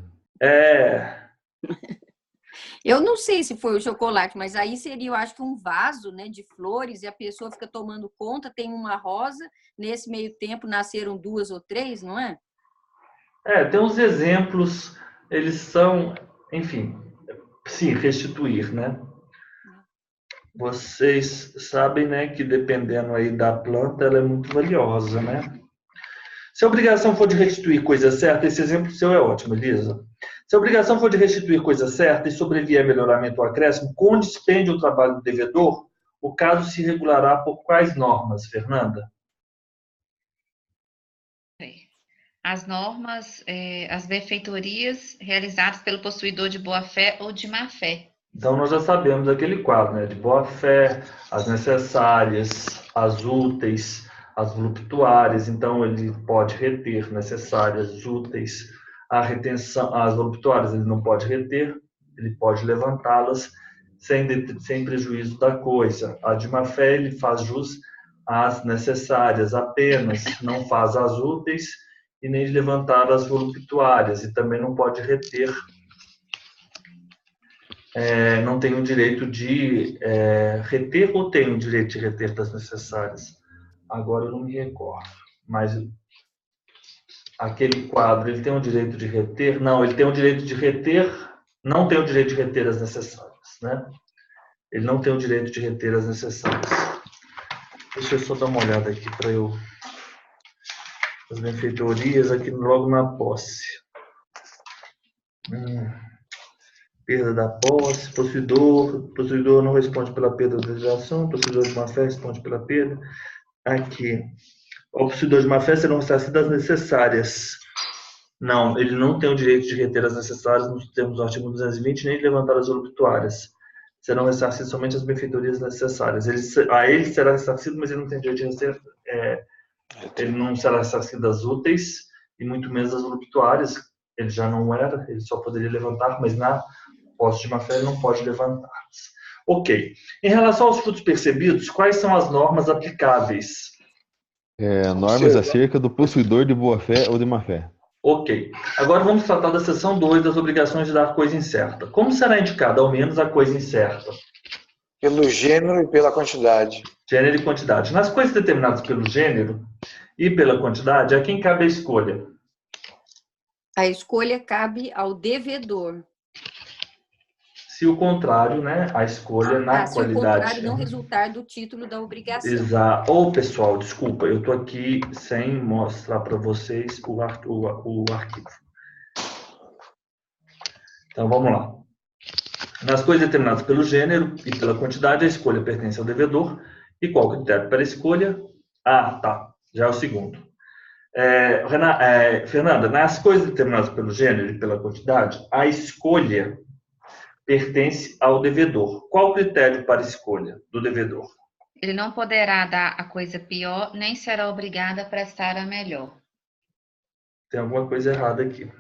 Eu não sei se foi o chocolate, mas aí seria, eu acho que um vaso, né, de flores, e a pessoa fica tomando conta, tem uma rosa, nesse meio tempo nasceram 2 ou 3, não é? Tem uns exemplos, eles são, enfim, sim, restituir, né? Vocês sabem, né, que dependendo aí da planta, ela é muito valiosa, né? Se a obrigação for de restituir coisa certa, esse exemplo seu é ótimo, Elisa. Se a obrigação for de restituir coisa certa e sobrevier melhoramento ou acréscimo, com dispêndio ou trabalho do devedor, o caso se regulará por quais normas, Fernanda? As normas, as benfeitorias realizadas pelo possuidor de boa-fé ou de má-fé. Então, nós já sabemos aquele quadro, né? De boa-fé, as necessárias, as úteis, as voluptuárias. Então, ele pode reter necessárias, úteis, a retenção, as voluptuárias ele não pode reter, ele pode levantá-las sem prejuízo da coisa. A de má-fé, ele faz jus às necessárias apenas, não faz as úteis e nem levantar as voluptuárias, e também não pode reter, não tem o direito de reter, ou tem o direito de reter das necessárias? Agora eu não me recordo, mas aquele quadro, ele tem o direito de reter? Não, ele tem o direito de reter, não tem o direito de reter as necessárias, né? Ele não tem o direito de reter as necessárias. Deixa eu só dar uma olhada aqui para eu... As benfeitorias aqui logo na posse. Perda da posse, possuidor não responde pela perda da legislação, possuidor de má-fé responde pela perda. Aqui, o possuidor de má-fé serão ressarcidas as necessárias. Não, ele não tem o direito de reter as necessárias nos termos do artigo 220, nem de levantar as voluptuárias. Serão ressarcidas somente as benfeitorias necessárias. Ele será ressarcido, mas ele não tem direito de reter, ele não será ressarcido das úteis, e muito menos das voluptuárias. Ele já não era, ele só poderia levantar, mas na posse de má-fé ele não pode levantar. Ok. Em relação aos frutos percebidos, quais são as normas aplicáveis? Normas acerca do possuidor de boa-fé ou de má-fé. Ok. Agora vamos tratar da seção 2 das obrigações de dar coisa incerta. Como será indicada, ao menos, a coisa incerta? Pelo gênero e pela quantidade. Gênero e quantidade. Nas coisas determinadas pelo gênero e pela quantidade, a quem cabe a escolha? A escolha cabe ao devedor. Se o contrário, né, a escolha na Se o qualidade. contrário não resultar do título da obrigação. Exato. Ou, pessoal, desculpa, eu estou aqui sem mostrar para vocês o arquivo. Então, vamos lá. Nas coisas determinadas pelo gênero e pela quantidade, a escolha pertence ao devedor. E qual o critério para a escolha? Tá. Já é o segundo. Fernanda, nas coisas determinadas pelo gênero e pela quantidade, a escolha pertence ao devedor. Qual o critério para a escolha do devedor? Ele não poderá dar a coisa pior, nem será obrigado a prestar a melhor. Tem alguma coisa errada aqui.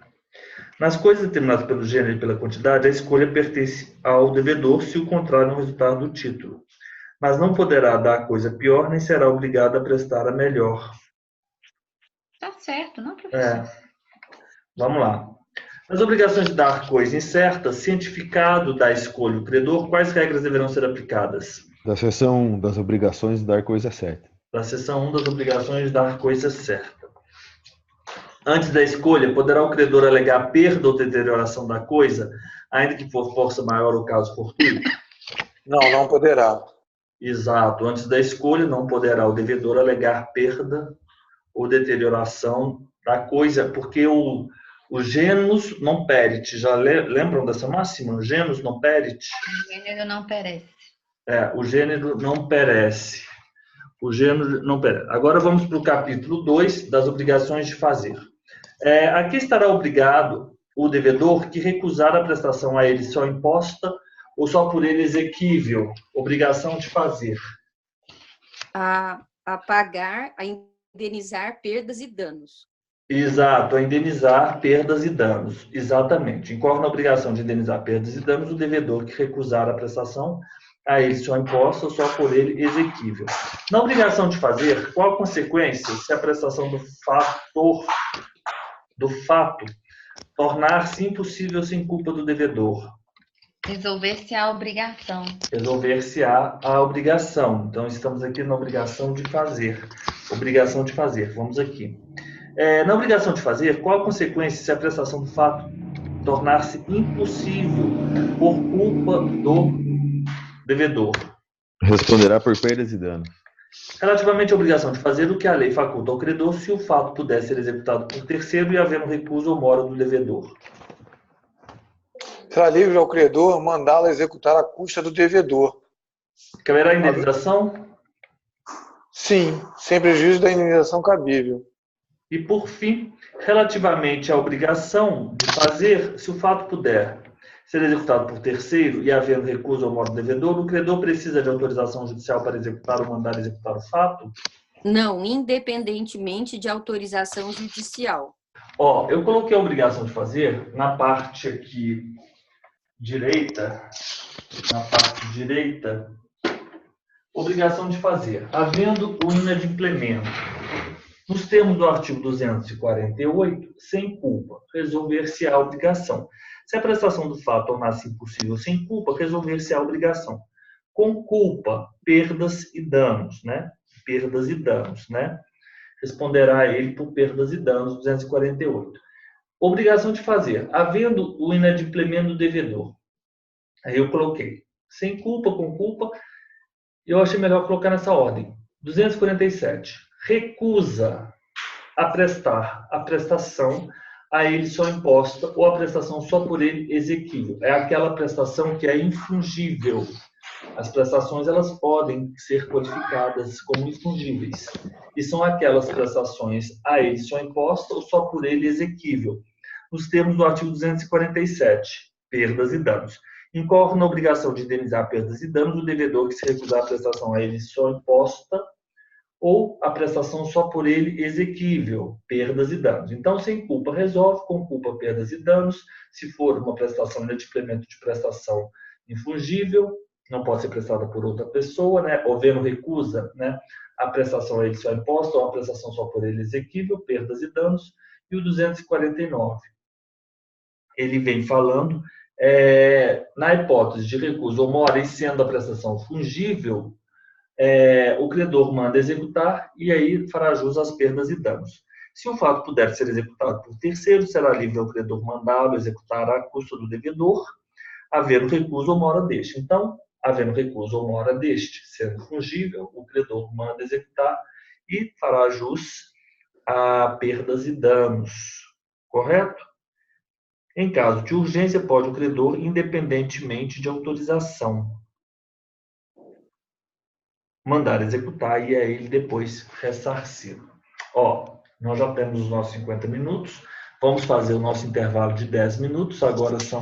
Nas coisas determinadas pelo gênero e pela quantidade, a escolha pertence ao devedor se o contrário não resultar do título. Mas não poderá dar a coisa pior, nem será obrigado a prestar a melhor. Tá certo, não, professor? Vamos lá. Nas obrigações de dar coisa incerta, cientificado da escolha do credor, quais regras deverão ser aplicadas? Da seção das obrigações de dar coisa certa. Da seção 1 das obrigações de dar coisa certa. Antes da escolha, poderá o credor alegar perda ou deterioração da coisa, ainda que for força maior ou caso fortuito? Não poderá. Exato. Antes da escolha, não poderá o devedor alegar perda ou deterioração da coisa, porque o genus non perit. Já lembram dessa máxima? Genus non perit? O gênero não perece. O gênero não perece. O gênero não perece. Agora vamos para o capítulo 2 das obrigações de fazer. Aqui estará obrigado o devedor que recusar a prestação a ele só imposta ou só por ele exequível. Obrigação de fazer. A pagar, a indenizar perdas e danos. Exato, a indenizar perdas e danos. Exatamente. Incorre na obrigação de indenizar perdas e danos o devedor que recusar a prestação a ele só imposta ou só por ele exequível. Na obrigação de fazer, qual a consequência se a prestação do fato tornar-se impossível sem culpa do devedor? Resolver-se a obrigação. Resolver-se-á a obrigação. Então, estamos aqui na obrigação de fazer. Obrigação de fazer. Vamos aqui. Na obrigação de fazer, qual a consequência se a prestação do fato tornar-se impossível por culpa do devedor? Responderá por perdas e danos. Relativamente à obrigação de fazer, o que a lei faculta ao credor se o fato puder ser executado por terceiro e havendo recuso ou mora do devedor. Será livre ao credor mandá-lo executar à custa do devedor. Caberá a indenização? Sim, sem prejuízo da indenização cabível. E, por fim, relativamente à obrigação de fazer, se o fato puder ser executado por terceiro e havendo recuso ou mora do devedor, o credor precisa de autorização judicial para executar ou mandar executar o fato? Não, independentemente de autorização judicial. Eu coloquei a obrigação de fazer na parte aqui direita, obrigação de fazer, havendo o inadimplemento. Nos termos do artigo 248, sem culpa, resolver-se a obrigação. Se a prestação do fato tornar-se impossível sem culpa, resolver-se a obrigação. Com culpa, perdas e danos, né? Perdas e danos, né? Responderá ele por perdas e danos, 248. Obrigação de fazer, havendo o inadimplemento do devedor. Aí eu coloquei sem culpa, com culpa, eu achei melhor colocar nessa ordem. 247. Recusa a prestar a prestação a ele só imposta ou a prestação só por ele exequível. É aquela prestação que é infungível. As prestações elas podem ser qualificadas como infungíveis. E são aquelas prestações a ele só imposta ou só por ele exequível. Nos termos do artigo 247, perdas e danos. Incorre na obrigação de indenizar perdas e danos o devedor que se recusar a prestação a ele só imposta ou a prestação só por ele exequível, perdas e danos. Então, sem culpa resolve, com culpa perdas e danos. Se for uma prestação inadimplemento de prestação infungível, não pode ser prestada por outra pessoa, né? Havendo recusa, né? A prestação a ele só é imposta, ou a prestação só por ele exequível, perdas e danos. E o 249, ele vem falando, na hipótese de recusa ou mora e sendo a prestação fungível, o credor manda executar e aí fará jus às perdas e danos. Se o fato puder ser executado por terceiro, será livre ao credor mandá-lo executar à custa do devedor, havendo recusa ou mora deste. Então, havendo recusa ou mora deste, sendo fungível, o credor manda executar e fará jus a perdas e danos. Correto? Em caso de urgência, pode o credor, independentemente de autorização, mandar executar e é ele depois ressarcido. Nós já temos os nossos 50 minutos, vamos fazer o nosso intervalo de 10 minutos, agora são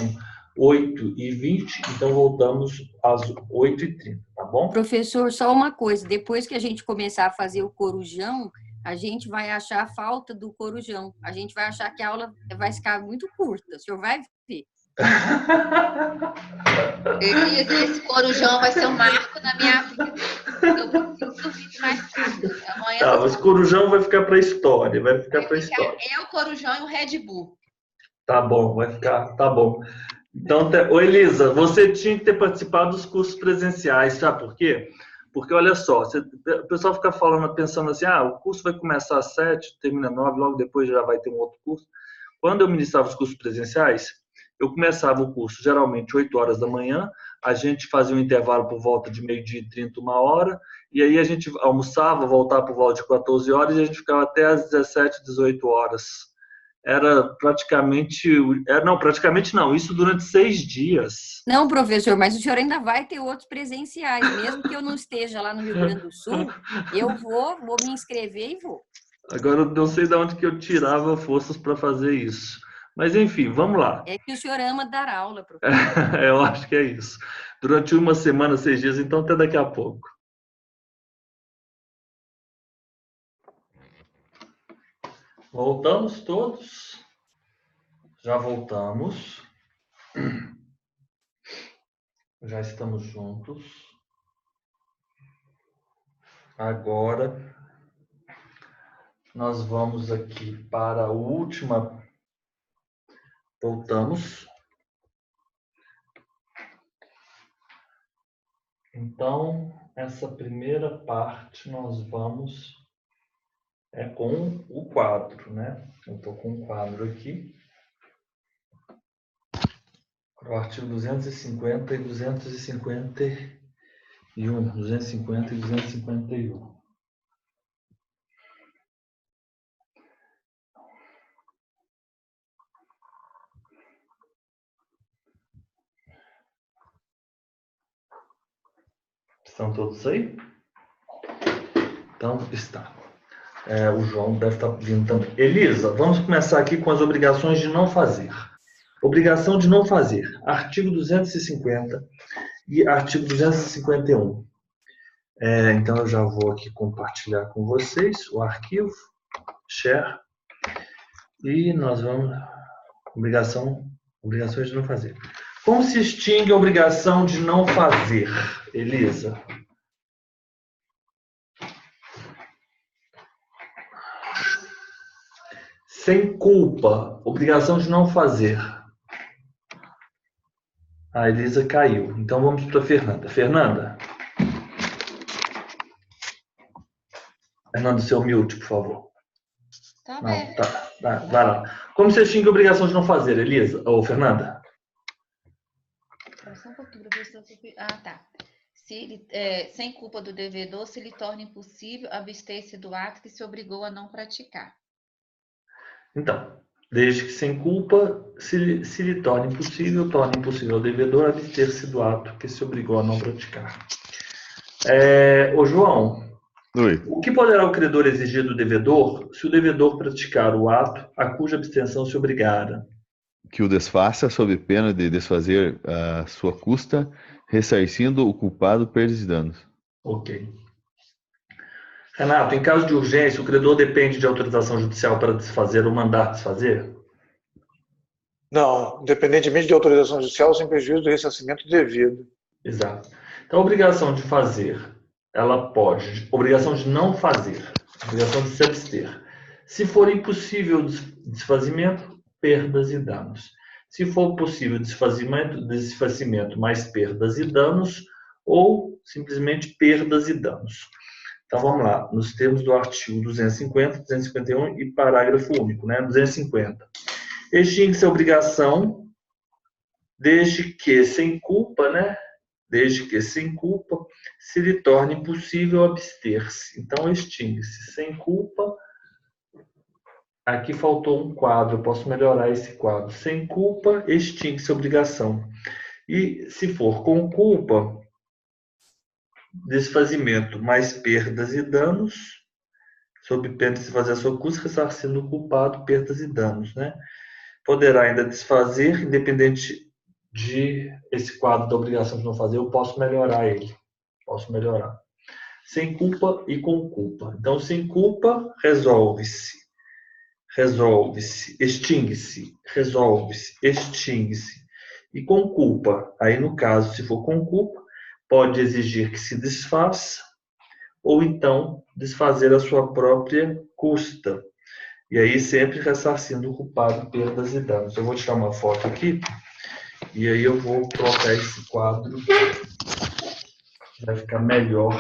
8h20, então voltamos às 8h30, tá bom? Professor, só uma coisa, depois que a gente começar a fazer o corujão, a gente vai achar a falta do corujão. A gente vai achar que a aula vai ficar muito curta. O senhor vai ver. Esse corujão vai ser um marco na minha vida. Eu preciso dormir mais tarde. Amanhã tá, mas o corujão vai ficar para a história, vai ficar para a história. É o corujão e o Red Bull. Tá bom, vai ficar, tá bom. Então, Elisa, você tinha que ter participado dos cursos presenciais, sabe por quê? Porque, olha só, o pessoal fica falando, pensando assim, o curso vai começar às 7, termina às 9, logo depois já vai ter um outro curso. Quando eu ministrava os cursos presenciais, eu começava o curso geralmente 8 horas da manhã, a gente fazia um intervalo por volta de 12h30, 1h, e aí a gente almoçava, voltava por volta de 14 horas e a gente ficava até às 17, 18 horas. Era praticamente... praticamente não, isso durante 6 dias. Não, professor, mas o senhor ainda vai ter outros presenciais, mesmo que eu não esteja lá no Rio Grande do Sul, eu vou me inscrever e vou. Agora eu não sei de onde que eu tirava forças para fazer isso. Mas, enfim, vamos lá. É que o senhor ama dar aula, professor. Eu acho que é isso. Durante uma semana, 6 dias, então até daqui a pouco. Voltamos todos? Já voltamos. Já estamos juntos. Agora, nós vamos aqui para a última. Voltamos. Então, essa primeira parte nós vamos com o quadro, né? Eu estou com um quadro aqui. O artigo 250 e 251. 250 e 251. Estão todos aí? Então, está. O João deve estar vindo também. Elisa, vamos começar aqui com as obrigações de não fazer. Obrigação de não fazer. Artigo 250 e artigo 251. Então, eu já vou aqui compartilhar com vocês o arquivo, share, e nós vamos... Obrigações de não fazer. Como se extingue a obrigação de não fazer, Elisa? Sem culpa, obrigação de não fazer. A Elisa caiu. Então vamos para a Fernanda. Fernanda, seu mute, por favor. Tá não, bem. Tá, vai lá. Como se extingue a obrigação de não fazer, Elisa? Ou Fernanda? Só um pouquinho, professor. Tá. Sem culpa do devedor, se lhe torna impossível abster-se do ato que se obrigou a não praticar. Então, desde que sem culpa se lhe torne impossível ao devedor abster-se do ato que se obrigou a não praticar. Ô João, Oi. o que poderá o credor exigir do devedor se o devedor praticar o ato a cuja abstenção se obrigara? Que o desfaça sob pena de desfazer a sua custa, ressarcindo o culpado perdas e danos. Ok. Renato, em caso de urgência, o credor depende de autorização judicial para desfazer ou mandar desfazer? Não, independentemente de autorização judicial, sem prejuízo do ressarcimento devido. Exato. Então, a obrigação de fazer, ela pode, obrigação de não fazer, obrigação de se abster. Se for impossível o desfazimento, perdas e danos. Se for possível desfazimento mais perdas e danos, ou simplesmente perdas e danos. Então vamos lá, nos termos do artigo 250, 251 e parágrafo único, né? 250. Extingue-se a obrigação desde que sem culpa, né? Desde que sem culpa se lhe torne possível abster-se. Então extingue-se sem culpa. Aqui faltou um quadro, eu posso melhorar esse quadro. Sem culpa, extingue-se a obrigação. E se for com culpa, desfazimento mais perdas e danos, sob pena de se fazer a sua custa, ressarcindo o culpado, perdas e danos, né? Poderá ainda desfazer, independente de esse quadro da obrigação de não fazer, eu posso melhorar ele. Posso melhorar. Sem culpa e com culpa. Então, sem culpa, resolve-se. Resolve-se, extingue-se, resolve-se, extingue-se. E com culpa, aí no caso, se for com culpa, pode exigir que se desfaça, ou então desfazer a sua própria custa. E aí sempre ressarcindo o culpado perdas e danos. Eu vou tirar uma foto aqui, e aí eu vou colocar esse quadro, vai ficar melhor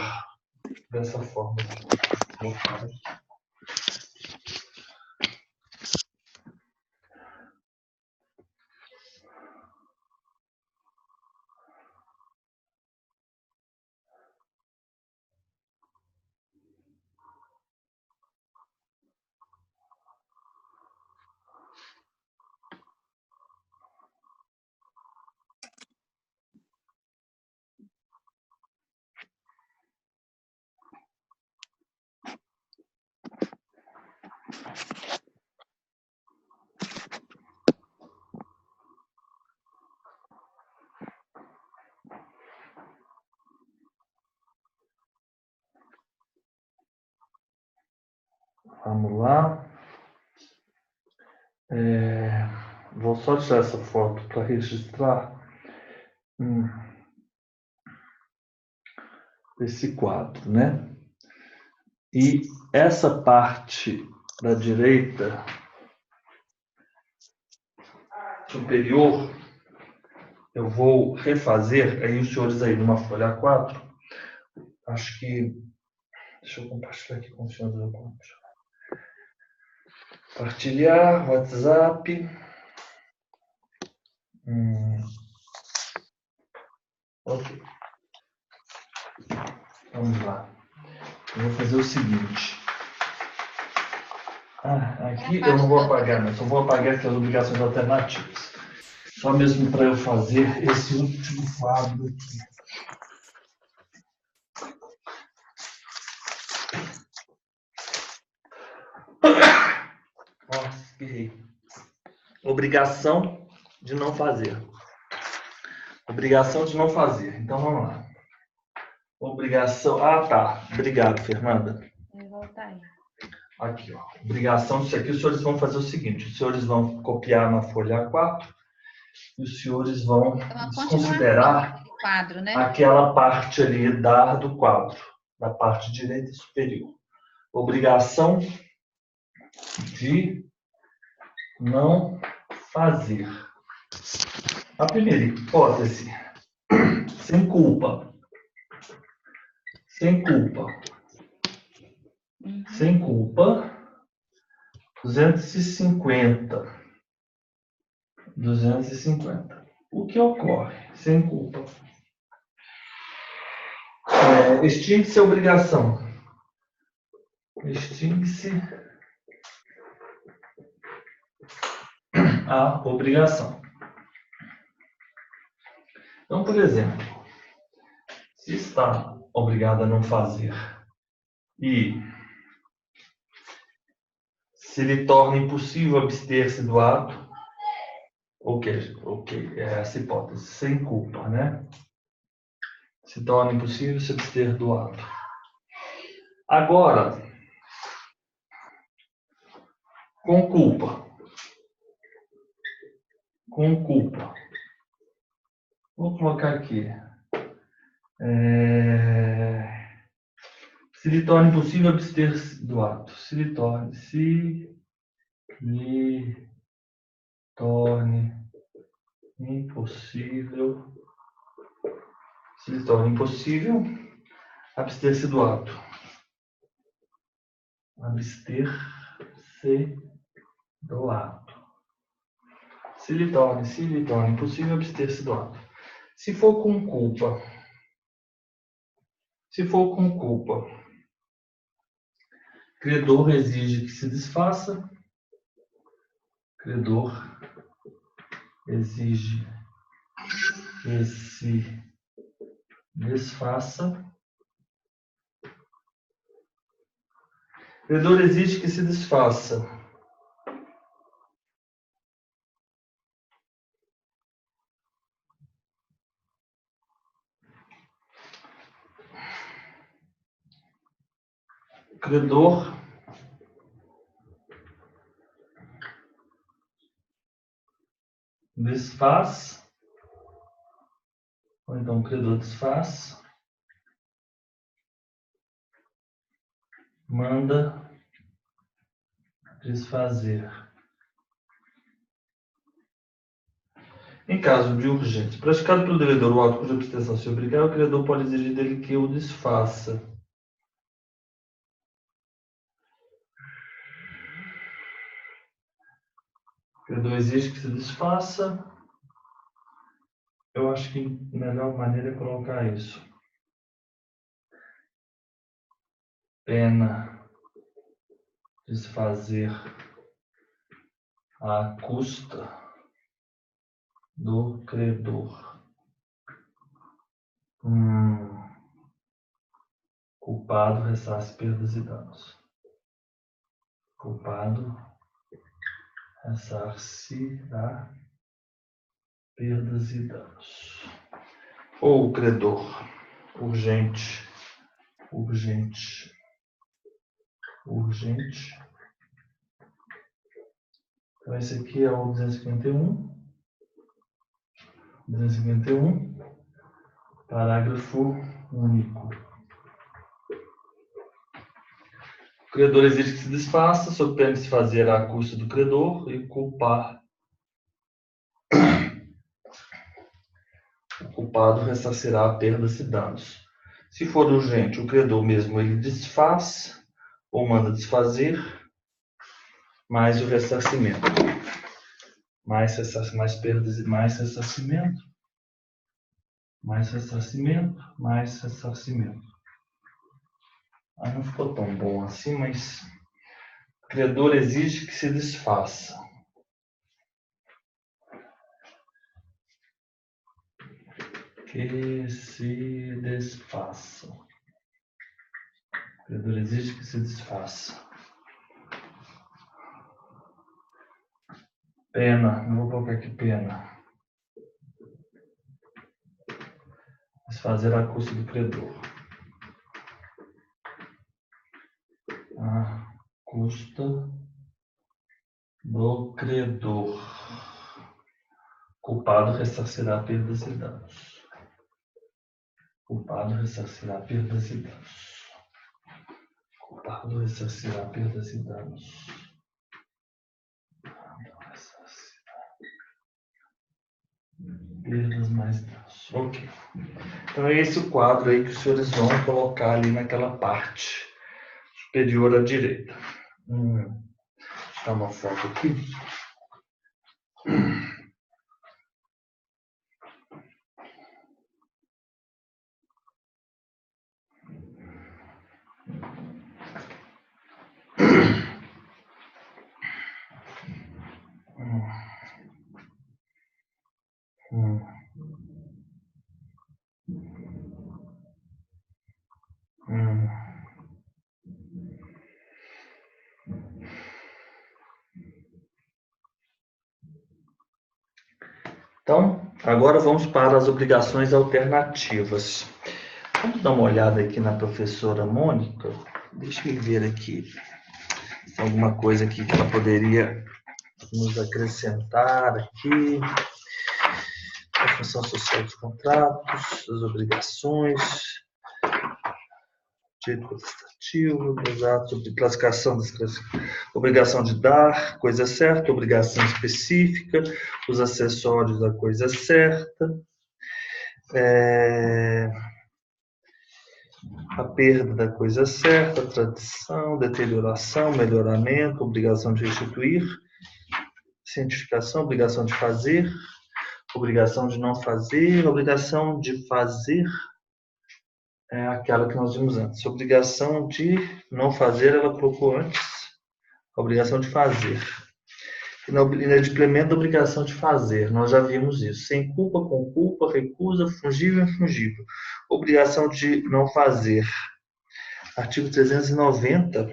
dessa forma aqui. Vamos lá. Vou só tirar essa foto para registrar esse quadro, né? E essa parte da direita superior, eu vou refazer, aí os senhores aí numa folha A4, acho que, deixa eu compartilhar aqui com os senhores. Compartilhar, WhatsApp. Ok. Vamos lá. Eu vou fazer o seguinte. Aqui eu não vou apagar, mas só vou apagar aqui as obrigações alternativas. Só mesmo para eu fazer esse último quadro aqui. Nossa, espirrei. Obrigação de não fazer. Obrigação de não fazer. Então vamos lá. Obrigação. Tá. Obrigado, Fernanda. Vou voltar aí. Aqui, ó. Obrigação disso aqui, os senhores vão fazer o seguinte: os senhores vão copiar na folha A4 e os senhores vão desconsiderar quadro, né? aquela parte ali do quadro, da parte direita superior. Obrigação de não fazer. A primeira hipótese, sem culpa. Sem culpa. Sem culpa, 250. 250. O que ocorre? Sem culpa. Extingue-se a obrigação. Extingue-se a obrigação. Então, por exemplo, se está obrigado a não fazer e se lhe torna impossível abster-se do ato, ok, é essa hipótese, sem culpa, né? Se torna impossível se abster do ato. Agora, com culpa. Com culpa. Vou colocar aqui. Se lhe torna impossível abster-se do ato. Se lhe torne impossível. Se lhe torna impossível abster-se do ato. Abster-se do ato. Se lhe torna impossível abster-se do ato. Se for com culpa. Credor exige que se desfaça. Credor exige que se desfaça. Credor exige que se desfaça. Credor desfaz, ou então o credor desfaz, manda desfazer. Em caso de urgência, praticado pelo devedor o ato cuja abstenção se obrigar, o credor pode exigir dele que o desfaça. O credor exige que se desfaça. Eu acho que a melhor maneira é colocar isso. Pena desfazer à custa do credor. Culpado ressarce perdas e danos. Culpado ressarcirá perdas e danos. Ou o credor. Urgente. Então, esse aqui é o 251. Parágrafo único. O credor exige que se desfaça, sob pena de se fazer à custa do credor e culpar. O culpado ressarcirá perdas e danos. Se for urgente, o credor mesmo ele desfaz ou manda desfazer, mais o ressarcimento. Mais perdas e mais ressarcimento. Mais ressarcimento. Não ficou tão bom assim, mas o credor exige que se desfaça. Que se desfaça. O credor exige que se desfaça. Pena, não vou colocar aqui pena. Desfazer a custa do credor. A custa do credor. Culpado ressarcirá perdas e danos. Culpado ressarcirá perdas e danos. Culpado ressarcirá perdas e danos. Perdas mais danos. Ok. Então é esse o quadro aí que os senhores vão colocar ali naquela parte superior à direita. Deixa eu dar uma foto aqui. Então, agora vamos para as obrigações alternativas. Vamos dar uma olhada aqui na professora Mônica. Deixa eu ver aqui se tem alguma coisa aqui que ela poderia nos acrescentar aqui. a função social dos contratos, das obrigações, direito prestativo, dos atos de classificação das obrigação de dar, coisa certa, obrigação específica, os acessórios da coisa certa, a perda da coisa certa, a tradição, deterioração, melhoramento, obrigação de restituir, cientificação, obrigação de fazer, obrigação de não fazer, obrigação de fazer é aquela que nós vimos antes. Obrigação de não fazer, ela colocou antes, obrigação de fazer. Inadimplemento da obrigação de fazer, nós já vimos isso. Sem culpa, com culpa, recusa, fungível e infungível. Obrigação de não fazer. Artigo 390.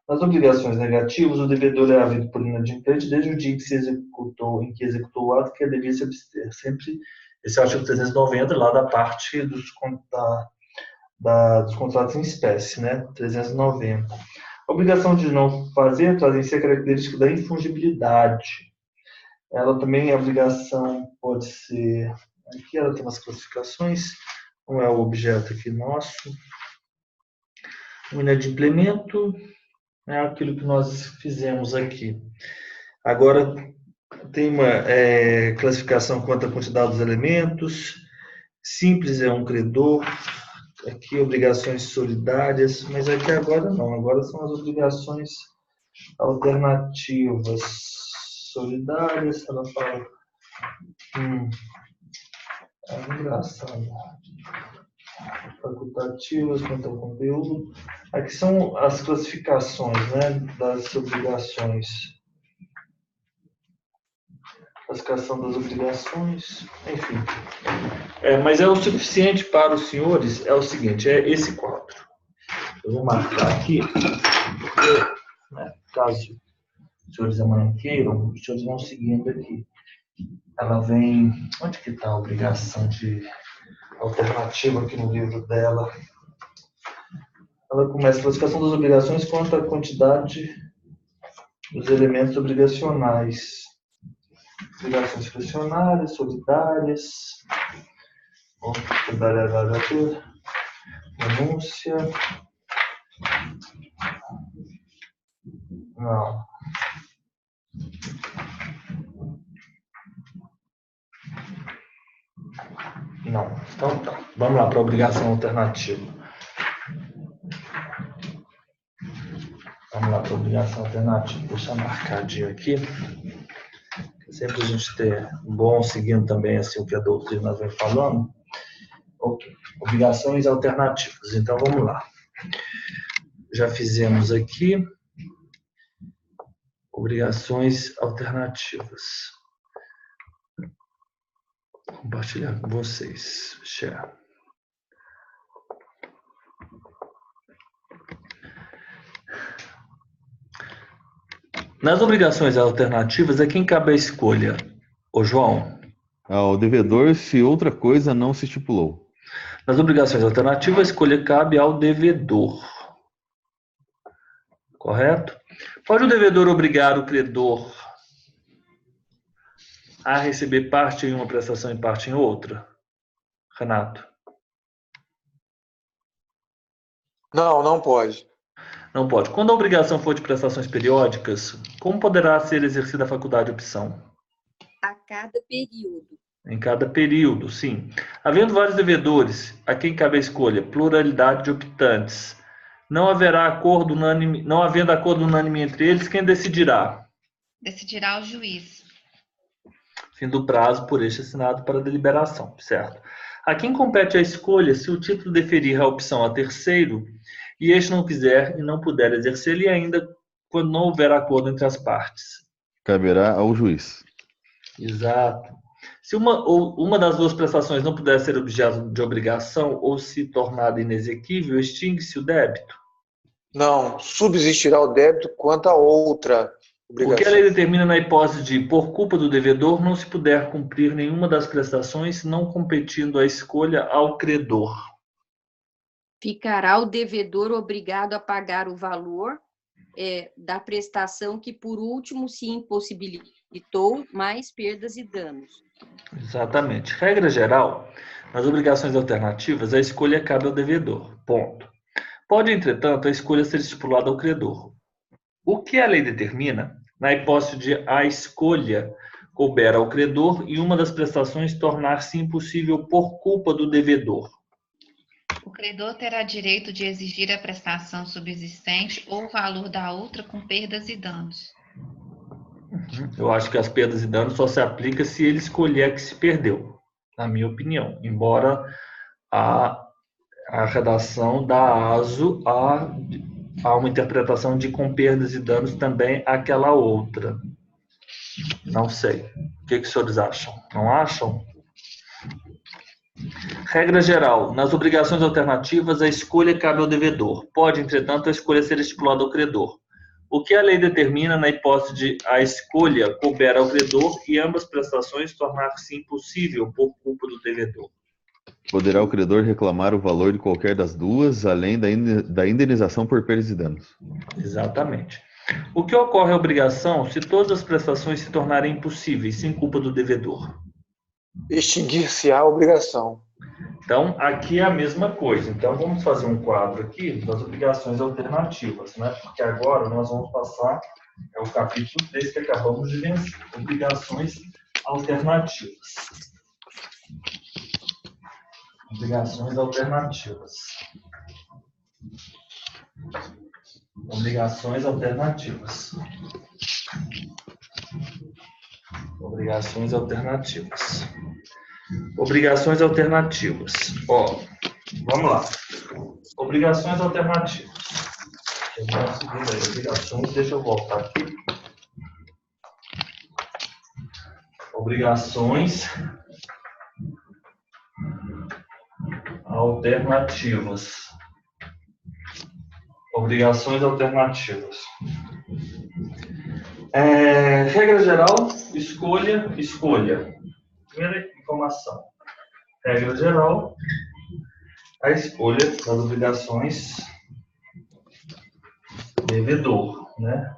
Nas obrigações negativas, o devedor é havido por inadimplente desde o dia em que executou o ato que devia se abster. Sempre esse é o artigo 390, lá da parte dos contratos em espécie, né? 390. A obrigação de não fazer traz em si a característica da infungibilidade. Ela também, a obrigação pode ser... Aqui ela tem umas classificações, não é o objeto aqui nosso. O inadimplemento é aquilo que nós fizemos aqui. Agora, tem uma classificação quanto à quantidade dos elementos. Simples é um credor. Aqui, obrigações solidárias. Mas aqui agora não. Agora são as obrigações alternativas. Solidárias, ela fala... É engraçado. Facultativas, quanto ao conteúdo. Aqui são as classificações, né, das obrigações. Classificação das obrigações, enfim. Mas é o suficiente para os senhores, é o seguinte, é esse quadro. Eu vou marcar aqui, porque, né, caso os senhores amanhã queiram, os senhores vão seguindo aqui. Ela vem... Onde que está a obrigação de alternativa aqui no livro dela? Ela começa a classificação das obrigações quanto à quantidade dos elementos obrigacionais. Obrigações discricionárias, solidárias, denúncia. Não. Não. Então tá. Vamos lá para a obrigação alternativa. Vamos lá para a obrigação alternativa. Deixa eu marcadinho aqui. Sempre a gente ter bom seguindo também assim, o que a doutrina vem falando. Ok. Obrigações alternativas. Então vamos lá. Já fizemos aqui obrigações alternativas. Vou compartilhar com vocês. Share. Nas obrigações alternativas, a quem cabe a escolha? Ô, João? Ao devedor, se outra coisa não se estipulou. Nas obrigações alternativas, a escolha cabe ao devedor. Correto? Pode o devedor obrigar o credor a receber parte em uma prestação e parte em outra? Renato? Não, não pode. Não pode. Quando a obrigação for de prestações periódicas, como poderá ser exercida a faculdade de opção? A cada período. Em cada período, sim. Havendo vários devedores, a quem cabe a escolha? Pluralidade de optantes. Não haverá acordo unânime, não havendo acordo unânime entre eles, quem decidirá? Decidirá o juiz. Fim do prazo por este assinado para deliberação, certo? A quem compete a escolha se o título deferir a opção a terceiro e este não quiser e não puder exercer, e ainda quando não houver acordo entre as partes? Caberá ao juiz. Exato. Se uma das duas prestações não puder ser objeto de obrigação ou se tornada inexequível, extingue-se o débito? Não, subsistirá o débito quanto a outra obrigação. O que a lei determina na hipótese de, por culpa do devedor, não se puder cumprir nenhuma das prestações, não competindo a escolha ao credor? Ficará o devedor obrigado a pagar o valor da prestação que, por último, se impossibilitou, mais perdas e danos. Exatamente. Regra geral, nas obrigações alternativas, a escolha cabe ao devedor. Ponto. Pode, entretanto, a escolha ser estipulada ao credor. O que a lei determina, na hipótese de a escolha couber ao credor e uma das prestações tornar-se impossível por culpa do devedor? O credor terá direito de exigir a prestação subsistente ou o valor da outra com perdas e danos. Eu acho que as perdas e danos só se aplica se ele escolher a que se perdeu, na minha opinião. Embora a redação da ASO a uma interpretação de com perdas e danos também aquela outra. Não sei. O que os senhores acham? Não acham? Regra geral. Nas obrigações alternativas, a escolha cabe ao devedor. Pode, entretanto, a escolha ser estipulada ao credor. O que a lei determina na hipótese de a escolha couber ao credor e ambas prestações tornar-se impossível por culpa do devedor? Poderá o credor reclamar o valor de qualquer das duas, além da indenização por perdas e danos. Exatamente. O que ocorre à obrigação se todas as prestações se tornarem impossíveis, sem culpa do devedor? Extinguir-se-á a obrigação. Então, aqui é a mesma coisa. Então, vamos fazer um quadro aqui das obrigações alternativas, né? Porque agora nós vamos passar, é o capítulo 3 que acabamos de vencer, obrigações alternativas. Obrigações alternativas. Obrigações alternativas. Obrigações alternativas. Obrigações alternativas. Ó, vamos lá. Obrigações alternativas. Vamos seguindo aí. Obrigações, deixa eu voltar aqui. Obrigações alternativas. Obrigações alternativas. Regra geral, escolha. Primeira informação. Regra geral, a escolha das obrigações devedor, né?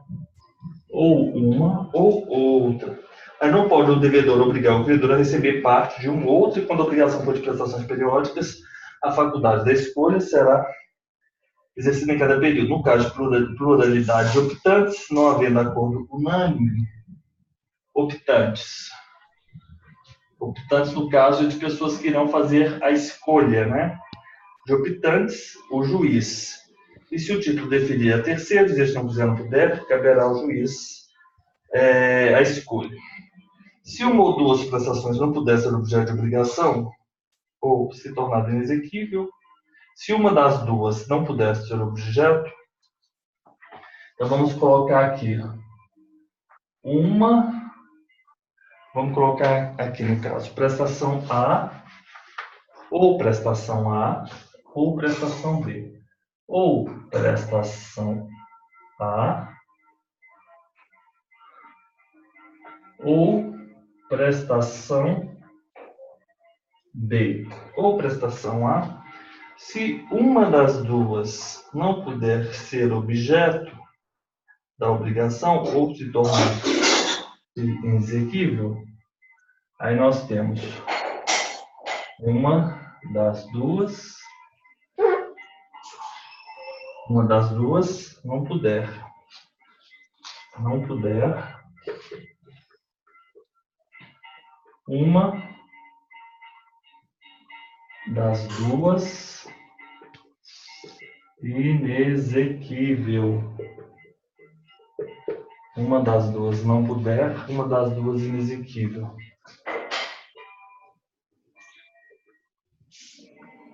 Ou uma ou outra. Mas não pode o devedor obrigar o credor a receber parte de um ou outro, e quando a obrigação for de prestações periódicas, a faculdade da escolha será exercida em cada período. No caso de pluralidade de optantes, não havendo acordo unânime, optantes. Optantes, no caso, de pessoas que irão fazer a escolha, né? De optantes, o juiz. E se o título definir a terceiro, dizer se não quiser no débito, caberá ao juiz a escolha. Se uma ou duas prestações não puder ser objeto de obrigação, ou se tornar inexequível, se uma das duas não puder ser objeto, então vamos colocar aqui vamos colocar aqui no caso, prestação A, ou prestação A, ou prestação B. Ou prestação A, ou prestação B. Ou prestação A, se uma das duas não puder ser objeto da obrigação ou se tornar inexequível, aí nós temos uma das duas não puder uma das duas inexequível. Uma das duas não puder, uma das duas inexequível.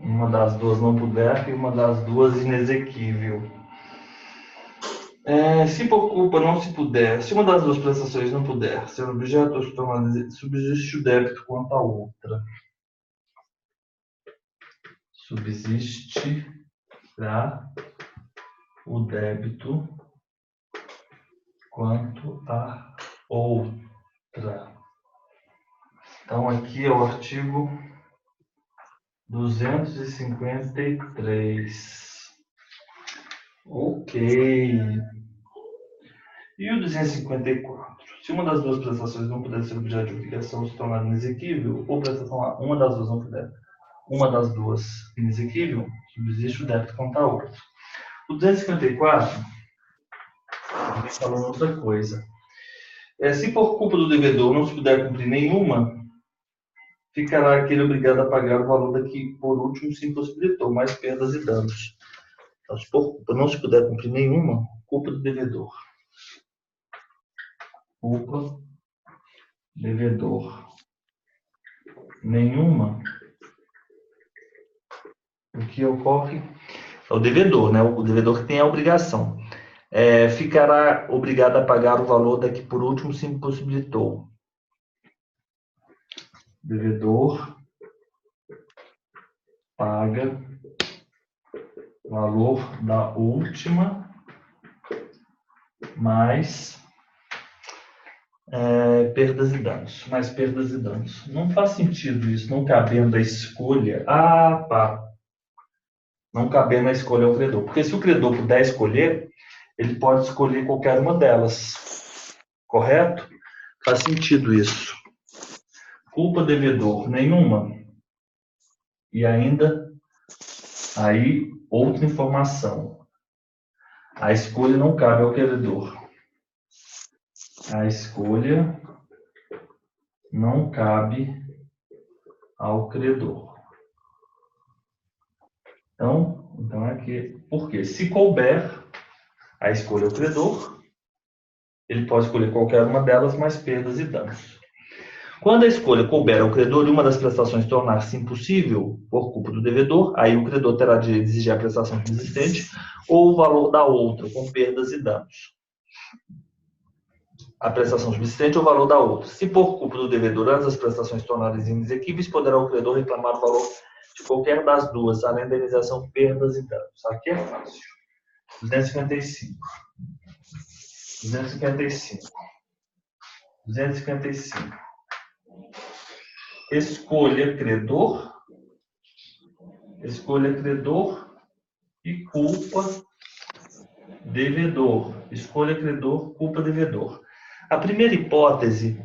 Uma das duas não puder e uma das duas inexequível. Se por culpa não se puder, se uma das duas prestações não puder ser objeto, subsiste o débito quanto à outra. Subsistirá o débito quanto à outra. Então, aqui é o artigo 253. Ok. E o 254. Se uma das duas prestações não puder ser objeto de obrigação se tornar inexequível, ou prestação A, uma das duas não puder, uma das duas inexequível, subsiste o débito contra a outra. O 254, a gente falou outra coisa. Se por culpa do devedor não se puder cumprir nenhuma, ficará aquele obrigado a pagar o valor da que por último se impossibilitou, mais perdas e danos. Então, se por culpa não se puder cumprir nenhuma, culpa do devedor. Culpa, devedor. Nenhuma. O que ocorre é o devedor, né? O devedor que tem a obrigação. Ficará obrigado a pagar o valor da que por último se impossibilitou. Devedor paga o valor da última mais perdas e danos. Mais perdas e danos. Não faz sentido isso, não cabendo a escolha. Não cabendo a escolha ao credor. Porque se o credor puder escolher, ele pode escolher qualquer uma delas. Correto? Faz sentido isso. Culpa devedor, nenhuma. E ainda, aí, outra informação. A escolha não cabe ao credor. A escolha não cabe ao credor. Então aqui, por quê? Se couber a escolha ao credor, ele pode escolher qualquer uma delas, mais perdas e danos. Quando a escolha couber ao credor e uma das prestações tornar-se impossível por culpa do devedor, aí o credor terá direito de exigir a prestação subsistente ou o valor da outra, com perdas e danos. A prestação subsistente ou o valor da outra. Se por culpa do devedor ambas as prestações tornarem inexequíveis, poderá o credor reclamar o valor de qualquer das duas, além da indenização, perdas e danos. Aqui é fácil. 255. 255. 255. Escolha credor e culpa devedor. Escolha credor, culpa devedor. A primeira hipótese,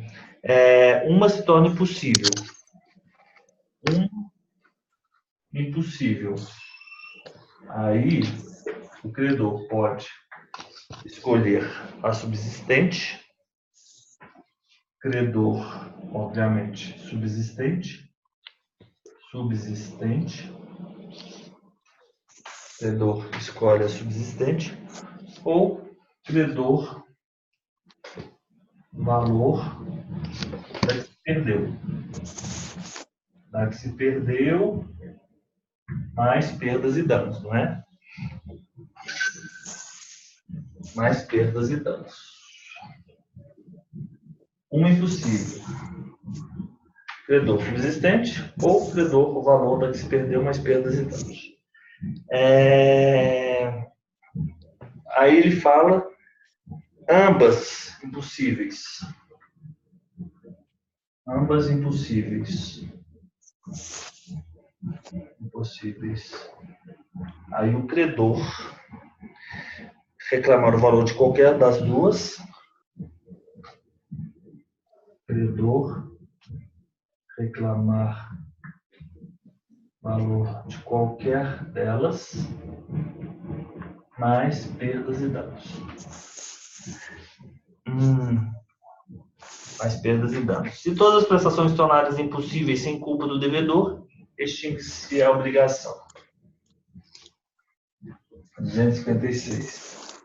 uma se torna impossível. Impossível. Aí, o credor pode escolher a subsistente. Credor, obviamente, subsistente. Credor escolhe a subsistente. Ou credor, valor da que se perdeu. Da que se perdeu, mais perdas e danos, não é? Mais perdas e danos. Uma impossível. Credor subsistente ou credor o valor da que se perdeu, mais perdas e danos. Aí ele fala ambas impossíveis. Ambas impossíveis. Aí o credor reclamar o valor de qualquer das duas. Credor reclamar valor de qualquer delas, mais perdas e danos. Mais perdas e danos. Se todas as prestações tornarem impossíveis sem culpa do devedor, extingue-se a obrigação. 256.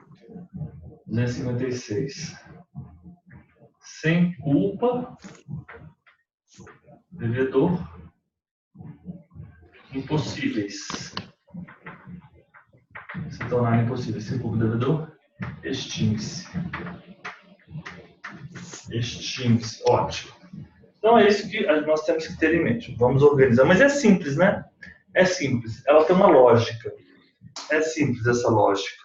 256. Sem culpa, devedor, impossíveis. Se tornarem impossíveis sem culpa do devedor, extingue-se. Extingue-se. Ótimo. Então é isso que nós temos que ter em mente. Vamos organizar. Mas é simples, né? É simples. Ela tem uma lógica. É simples essa lógica.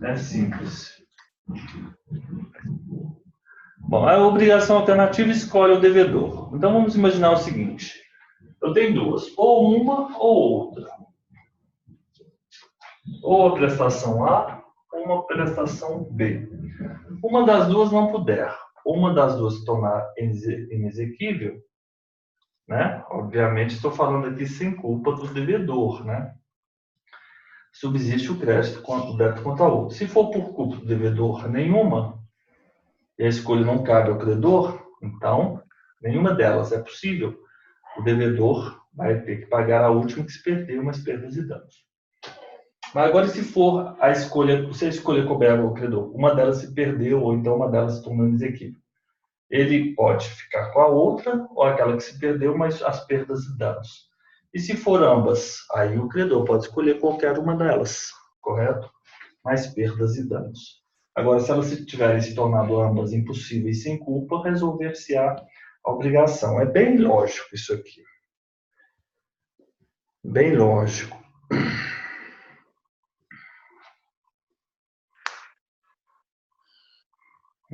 É simples. Bom, a obrigação alternativa escolhe o devedor. Então vamos imaginar o seguinte. Eu tenho duas. Ou uma ou outra. ou a prestação A ou uma prestação B. Uma das duas não puder, uma das duas se tornar inexequível, né? Obviamente estou falando aqui sem culpa do devedor, né? Subsiste o crédito o débito contra o outro. Se for por culpa do devedor nenhuma, e a escolha não cabe ao credor, então nenhuma delas é possível, o devedor vai ter que pagar a última que se perdeu, mais perdas e danos. Mas agora, se for a escolha, se a escolha couber ao credor, uma delas se perdeu ou então uma delas se tornou inexequível, ele pode ficar com a outra ou aquela que se perdeu, mas as perdas e danos. E se for ambas, aí o credor pode escolher qualquer uma delas, correto? Mais perdas e danos. Agora, se elas tiverem se tornado ambas impossíveis sem culpa, resolver-se-á a obrigação. É bem lógico isso aqui. Bem lógico.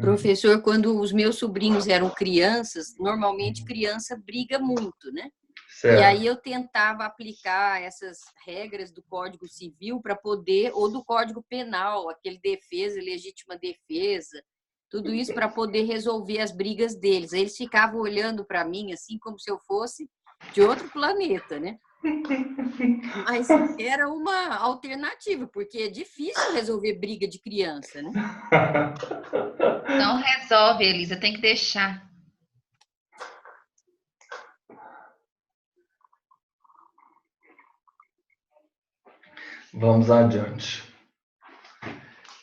Professor, quando os meus sobrinhos eram crianças, normalmente criança briga muito, né? Certo. E aí eu tentava aplicar essas regras do Código Civil para poder, ou do Código Penal, aquele defesa, legítima defesa, tudo isso para poder resolver as brigas deles. Aí eles ficavam olhando para mim assim como se eu fosse de outro planeta, né? Mas era uma alternativa, porque é difícil resolver briga de criança, né? Não resolve, Elisa, tem que deixar. Vamos adiante.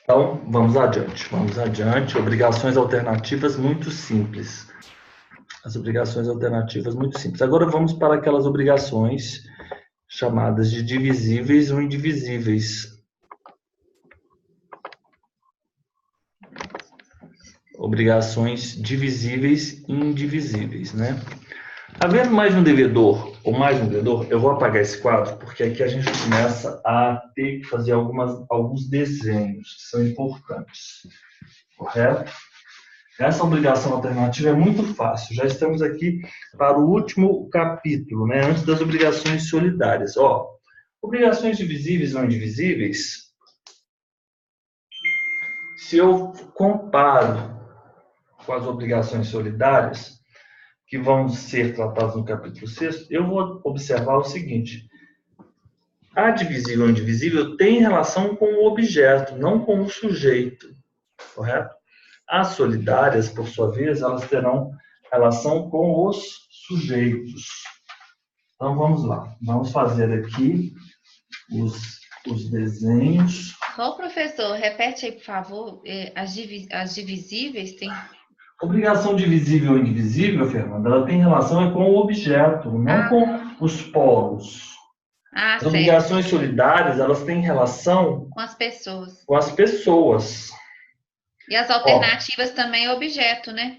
Então, vamos adiante. Vamos adiante. Obrigações alternativas muito simples. As obrigações alternativas muito simples. Agora vamos para aquelas obrigações chamadas de divisíveis ou indivisíveis. Obrigações divisíveis e indivisíveis, né? Havendo mais um devedor ou mais um credor, eu vou apagar esse quadro, porque aqui a gente começa a ter que fazer alguns desenhos que são importantes. Correto? Essa obrigação alternativa é muito fácil. Já estamos aqui para o último capítulo, né? Antes das obrigações solidárias. Ó, obrigações divisíveis ou indivisíveis, se eu comparo com as obrigações solidárias, que vão ser tratadas no capítulo 6, eu vou observar o seguinte: a divisível ou indivisível tem relação com o objeto, não com o sujeito, correto? As solidárias, por sua vez, elas terão relação com os sujeitos. Então, vamos lá. Vamos fazer aqui os desenhos. Só o professor, repete aí, por favor, as divisíveis tem... Obrigação divisível ou indivisível, Fernanda, ela tem relação com o objeto, não com os polos. As obrigações solidárias, elas têm relação com as pessoas. Com as pessoas. E as alternativas também é objeto, né?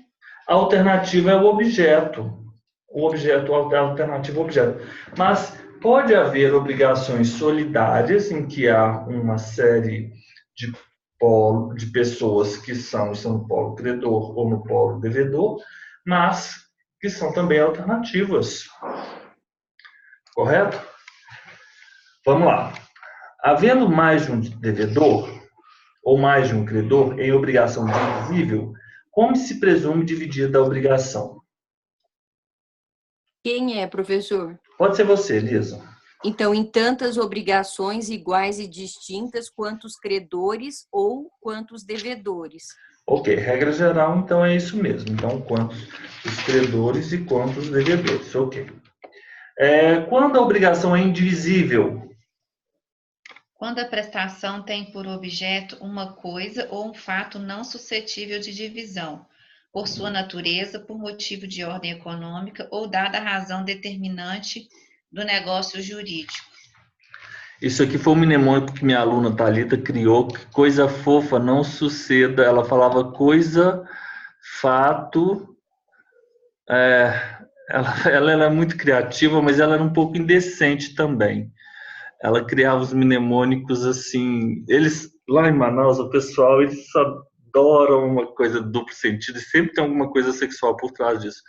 A alternativa é o objeto. A alternativa é o objeto. Mas pode haver obrigações solidárias em que há uma série de pessoas que estão no polo credor ou no polo devedor, mas que são também alternativas. Correto? Vamos lá. Havendo mais de um devedor ou mais de um credor em obrigação divisível, como se presume dividida a obrigação? Quem é, professor? Pode ser você, Lisa. Então, em tantas obrigações iguais e distintas quanto os credores ou quanto os devedores. Ok, regra geral, então é isso mesmo. Então, quanto os credores e quanto os devedores. Ok. Quando a obrigação é indivisível? Quando a prestação tem por objeto uma coisa ou um fato não suscetível de divisão, por sua natureza, por motivo de ordem econômica ou dada a razão determinante do negócio jurídico. Isso aqui foi um mnemônico que minha aluna Thalita criou, que coisa fofa, não suceda. Ela falava coisa, fato. Ela era muito criativa, mas ela era um pouco indecente também. Ela criava os mnemônicos assim. Eles, lá em Manaus, o pessoal, eles adoram uma coisa de duplo sentido e sempre tem alguma coisa sexual por trás disso.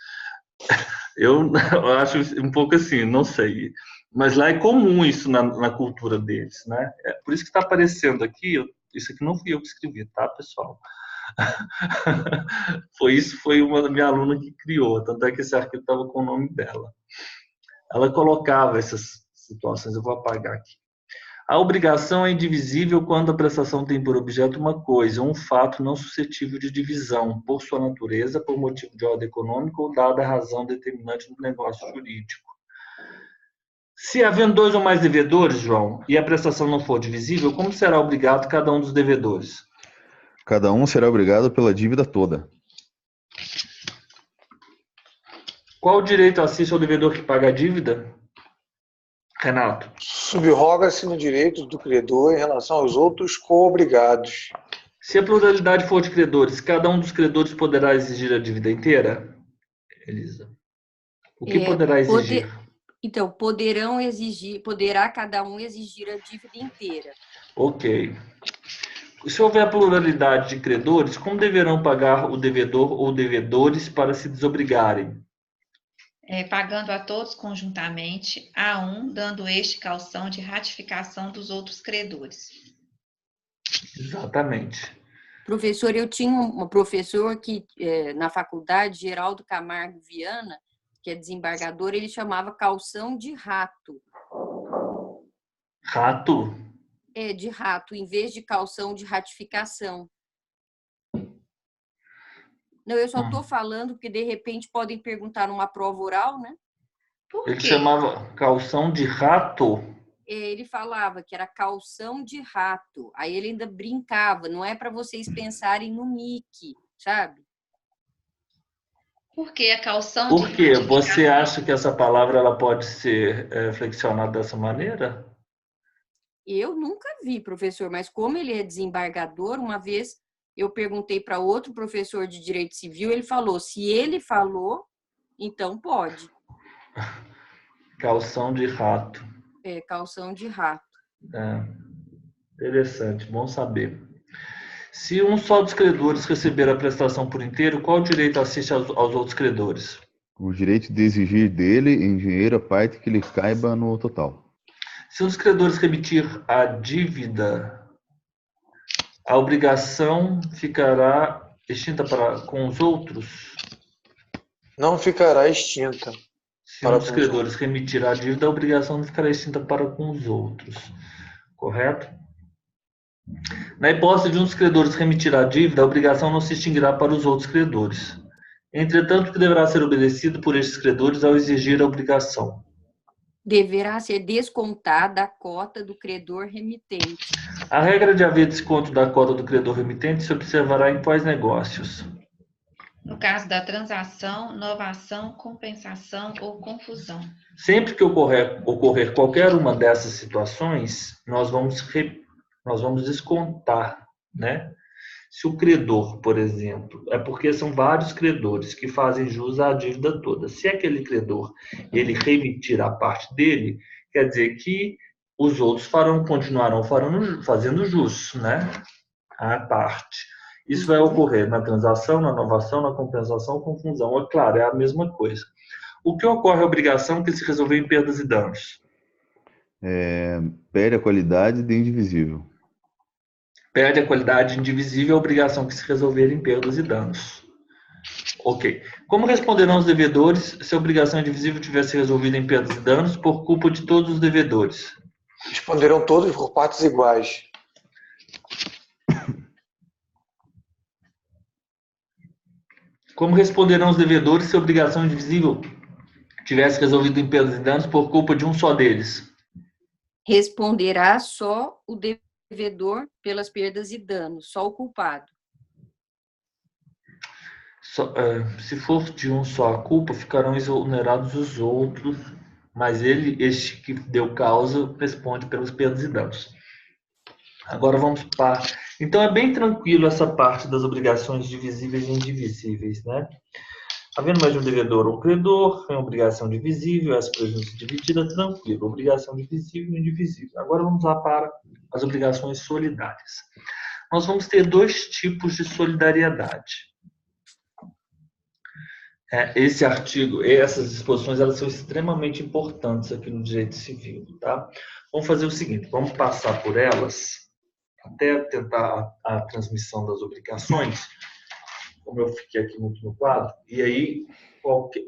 Eu acho um pouco assim, não sei. Mas lá é comum isso na cultura deles, né? É por isso que está aparecendo aqui, isso aqui não fui eu que escrevi, tá, pessoal? Foi uma da minha aluna que criou, tanto é que esse arquivo estava com o nome dela. Ela colocava essas situações, eu vou apagar aqui. A obrigação é indivisível quando a prestação tem por objeto uma coisa, um fato não suscetível de divisão, por sua natureza, por motivo de ordem econômica ou dada a razão determinante do negócio jurídico. Se havendo 2 ou mais devedores, João, e a prestação não for divisível, como será obrigado cada um dos devedores? Cada um será obrigado pela dívida toda. Qual direito assiste ao devedor que paga a dívida? Renato. Subroga-se no direito do credor em relação aos outros co-obrigados. Se a pluralidade for de credores, cada um dos credores poderá exigir a dívida inteira? Elisa. O que poderá exigir? Então, poderá cada um exigir a dívida inteira. Ok. Se houver pluralidade de credores, como deverão pagar o devedor ou devedores para se desobrigarem? Pagando a todos conjuntamente, a um dando este caução de ratificação dos outros credores. Exatamente. Professor, eu tinha um professor que, na faculdade, Geraldo Camargo Viana, que é desembargador, ele chamava calção de rato. Rato? De rato, em vez de calção de ratificação. Não, eu só estou falando porque, de repente, podem perguntar numa prova oral, né? Por Ele quê? chamava calção de rato? Ele falava que era calção de rato. Aí ele ainda brincava, não é para vocês pensarem no Mickey, sabe? Por que a calção Por de quê? ratificação? Você acha que essa palavra ela pode ser flexionada dessa maneira? Eu nunca vi, professor, mas como ele é desembargador, uma vez eu perguntei para outro professor de Direito Civil, ele falou, se ele falou, então pode. Calção de rato. Calção de rato. Interessante, bom saber. Se um só dos credores receber a prestação por inteiro, qual direito assiste aos outros credores? O direito de exigir dele em dinheiro a parte que lhe caiba no total. Se um dos credores remitir a dívida, a obrigação ficará extinta com os outros? Não ficará extinta. Se um dos credores remitir a dívida, a obrigação não ficará extinta para com os outros. Correto? Na hipótese de um dos credores remitir a dívida, a obrigação não se extinguirá para os outros credores. Entretanto, o que deverá ser obedecido por estes credores ao exigir a obrigação? Deverá ser descontada a cota do credor remitente. A regra de haver desconto da cota do credor remitente se observará em quais negócios? No caso da transação, novação, compensação ou confusão. Sempre que ocorrer qualquer uma dessas situações, nós vamos descontar, né? Se o credor, por exemplo, é porque são vários credores que fazem jus à dívida toda. Se aquele credor ele remitir a parte dele, quer dizer que os outros continuarão fazendo jus, né? A parte. Isso vai ocorrer na transação, na novação, na compensação ou confusão. É claro, é a mesma coisa. O que ocorre é a obrigação que se resolver em perdas e danos? Perde a qualidade de indivisível. Perde a qualidade indivisível a obrigação que se resolver em perdas e danos. Ok. Como responderão os devedores se a obrigação indivisível tivesse resolvido em perdas e danos por culpa de todos os devedores? Responderão todos por partes iguais. Como responderão os devedores se a obrigação indivisível tivesse resolvido em perdas e danos por culpa de um só deles? Responderá só o devedor pelas perdas e danos, só o culpado. Se for de um só a culpa, ficarão exonerados os outros, mas este que deu causa, responde pelas perdas e danos. Agora vamos para... Então é bem tranquilo essa parte das obrigações divisíveis e indivisíveis, né? Havendo mais de um devedor ou credor, tem obrigação divisível, essa presença dividida, tranquilo. Obrigação divisível e indivisível. Agora vamos lá para as obrigações solidárias. Nós vamos ter 2 tipos de solidariedade. Esse artigo, essas disposições, elas são extremamente importantes aqui no direito civil, tá? Vamos fazer o seguinte, vamos passar por elas, até tentar a transmissão das obrigações, como eu fiquei aqui muito no quadro, e aí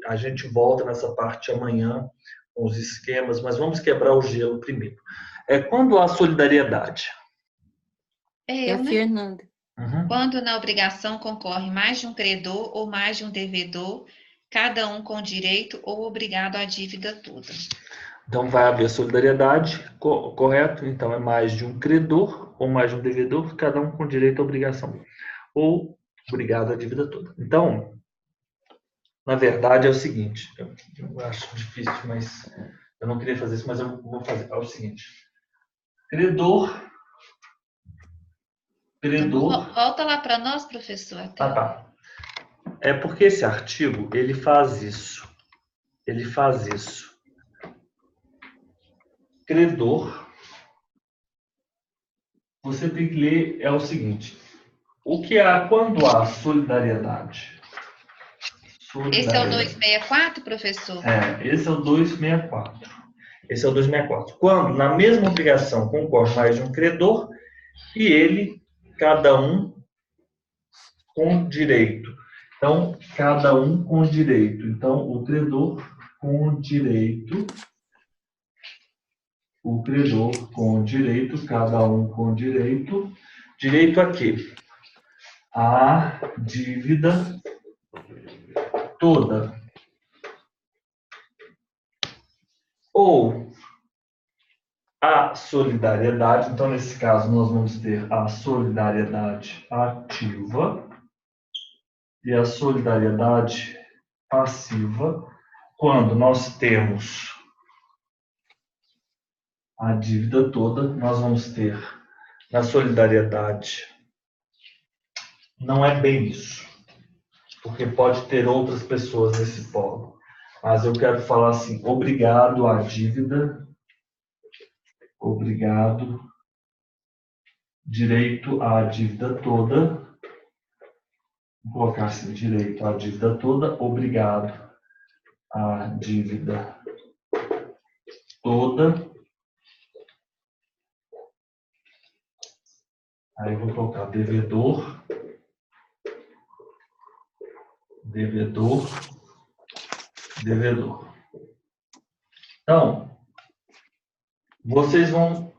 a gente volta nessa parte amanhã com os esquemas, mas vamos quebrar o gelo primeiro. Quando há solidariedade? É a Eu, né? Fernanda. Uhum. Quando na obrigação concorre mais de um credor ou mais de um devedor, cada um com direito ou obrigado à dívida toda. Então vai haver solidariedade, correto? Então é mais de um credor ou mais de um devedor, cada um com direito à obrigação ou obrigado à dívida toda. Então, na verdade é o seguinte, eu acho difícil, mas eu não queria fazer isso, mas eu vou fazer. É o seguinte, credor. Volta lá para nós, professor. Até. Tá. É porque esse artigo, ele faz isso. Credor, você tem que ler, é o seguinte, quando há solidariedade? Esse é o 264, professor? Esse é o 264. Quando na mesma obrigação concorre mais de um credor e ele, cada um com direito. Então, cada um com direito. Então, o credor com direito, cada um com direito. Direito a quê? A dívida toda. Ou a solidariedade. Então, nesse caso, nós vamos ter a solidariedade ativa e a solidariedade passiva, quando nós temos a dívida toda, nós vamos ter na solidariedade. Não é bem isso, porque pode ter outras pessoas nesse polo. Mas eu quero falar assim, obrigado à dívida, obrigado, direito à dívida toda, vou colocar assim, direito à dívida toda, obrigado à dívida toda. Aí eu vou colocar devedor. Então, vocês vão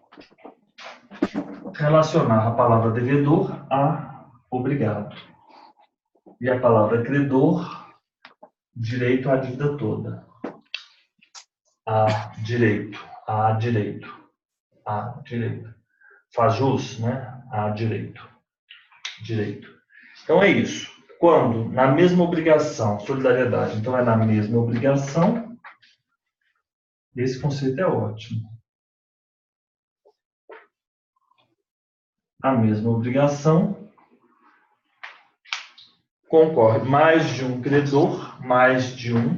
relacionar a palavra devedor a obrigado. E a palavra credor, direito à dívida toda. A direito. Faz jus, né? A direito. Então é isso. Quando na mesma obrigação, solidariedade, então é na mesma obrigação, esse conceito é ótimo. A mesma obrigação concorre mais de um credor, mais de um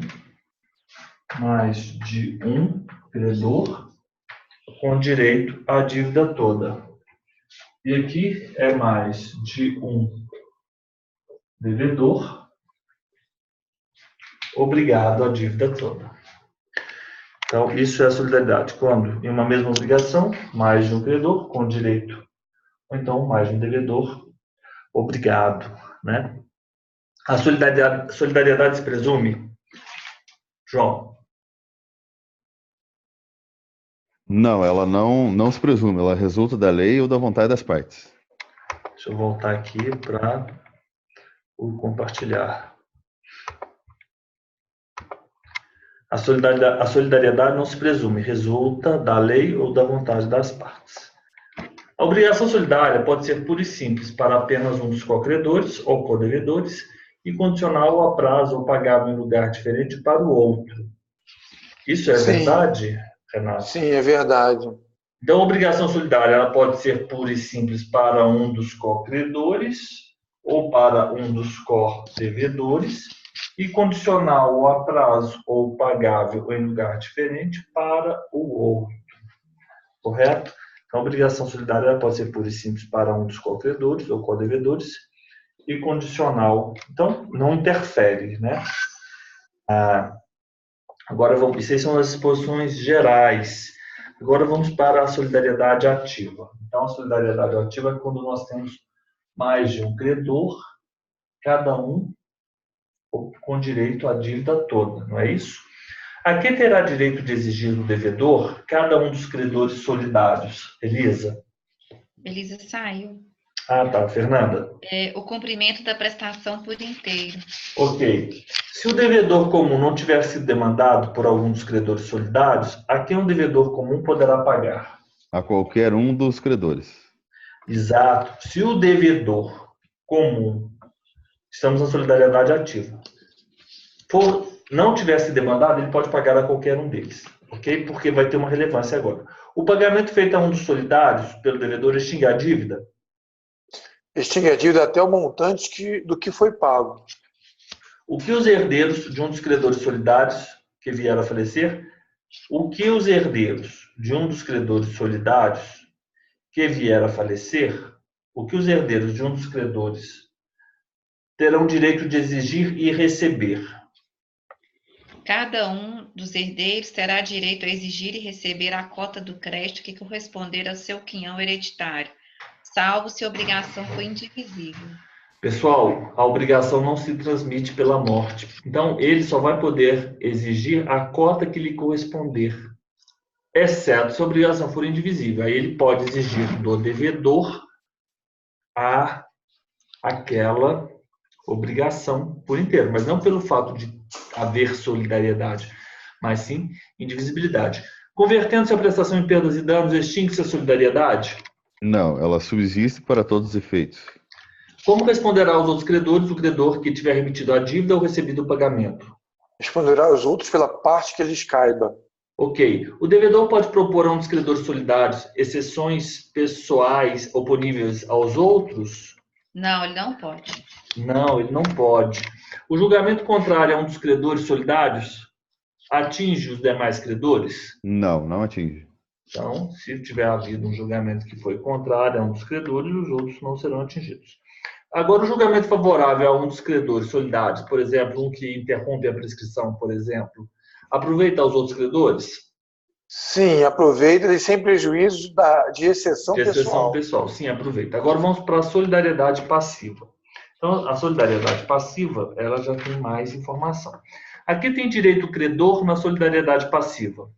credor com direito à dívida toda. E aqui é mais de um devedor obrigado à dívida toda. Então, isso é a solidariedade. Quando, em uma mesma obrigação, mais de um credor com direito, ou então mais de um devedor obrigado, né? A solidariedade se presume? João? Não, ela não se presume, ela resulta da lei ou da vontade das partes. Deixa eu voltar aqui para o compartilhar. A solidariedade não se presume, resulta da lei ou da vontade das partes. A obrigação solidária pode ser pura e simples para apenas um dos cocredores ou codevedores e condicional a prazo ou pagável em lugar diferente para o outro. Isso é verdade, Renato? Sim, é verdade. Então, a obrigação solidária ela pode ser pura e simples para um dos cocredores ou para um dos codevedores e condicional a prazo ou pagável em lugar diferente para o outro. Correto? Então, a obrigação solidária pode ser pura e simples para um dos cocredores ou codevedores e condicional. Então, não interfere, né? Agora vamos, essas são as disposições gerais. Agora vamos para a solidariedade ativa. Então, a solidariedade ativa é quando nós temos mais de um credor, cada um com direito à dívida toda, não é isso? A que terá direito de exigir do devedor cada um dos credores solidários? Elisa? Elisa saiu. Ah, tá. Fernanda? O cumprimento da prestação por inteiro. Ok. Se o devedor comum não tiver sido demandado por algum dos credores solidários, a quem um devedor comum poderá pagar? A qualquer um dos credores. Exato. Se o devedor comum, estamos na solidariedade ativa, não tiver sido demandado, ele pode pagar a qualquer um deles. Ok? Porque vai ter uma relevância agora. O pagamento feito a um dos solidários pelo devedor extingue a dívida? Extingue a dívida até o montante do que foi pago. O que os herdeiros de um dos credores solidários que vieram a falecer, o que os herdeiros de um dos credores solidários que vieram a falecer, o que os herdeiros de um dos credores terão direito de exigir e receber? Cada um dos herdeiros terá direito a exigir e receber a cota do crédito que corresponder ao seu quinhão hereditário, salvo se a obrigação for indivisível. Pessoal, a obrigação não se transmite pela morte. Então, ele só vai poder exigir a cota que lhe corresponder, exceto se a obrigação for indivisível. Aí ele pode exigir do devedor aquela obrigação por inteiro, mas não pelo fato de haver solidariedade, mas sim indivisibilidade. Convertendo-se a prestação em perdas e danos, extingue-se a solidariedade? Não, ela subsiste para todos os efeitos. Como responderá aos outros credores o credor que tiver remitido a dívida ou recebido o pagamento? Responderá aos outros pela parte que lhes caiba. Ok. O devedor pode propor a um dos credores solidários exceções pessoais oponíveis aos outros? Não, ele não pode. Não, ele não pode. O julgamento contrário a um dos credores solidários atinge os demais credores? Não, não atinge. Então, se tiver havido um julgamento que foi contrário a um dos credores, os outros não serão atingidos. Agora, o julgamento favorável a um dos credores solidários, por exemplo, um que interrompe a prescrição, por exemplo, aproveita aos outros credores? Sim, aproveita e sem prejuízo de exceção pessoal. De exceção pessoal, sim, aproveita. Agora vamos para a solidariedade passiva. Então, a solidariedade passiva, ela já tem mais informação. Aqui tem direito o credor na solidariedade passiva.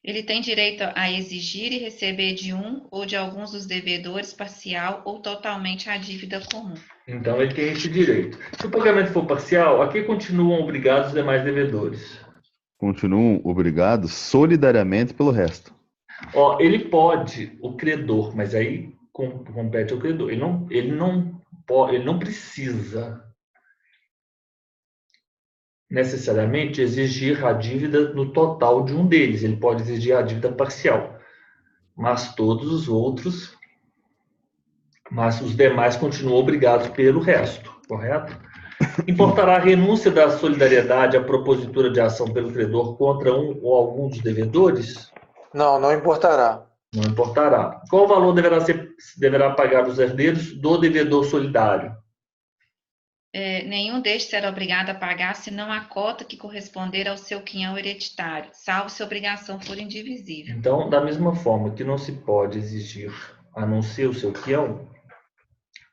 Ele tem direito a exigir e receber de um ou de alguns dos devedores parcial ou totalmente a dívida comum. Então, ele tem esse direito. Se o pagamento for parcial, a que continuam obrigados os demais devedores? Continuam obrigados solidariamente pelo resto. Ele pode, o credor, mas aí compete ao credor. Ele não precisa necessariamente exigir a dívida no total de um deles. Ele pode exigir a dívida parcial. Mas todos os outros, mas os demais continuam obrigados pelo resto, correto? Importará a renúncia da solidariedade à propositura de ação pelo credor contra um ou algum dos devedores? Não, não importará. Não importará. Qual valor deverá pagar os herdeiros do devedor solidário? Nenhum destes será obrigado a pagar senão a cota que corresponder ao seu quinhão hereditário, salvo se a obrigação for indivisível. Então, da mesma forma que não se pode exigir a não ser o seu quinhão,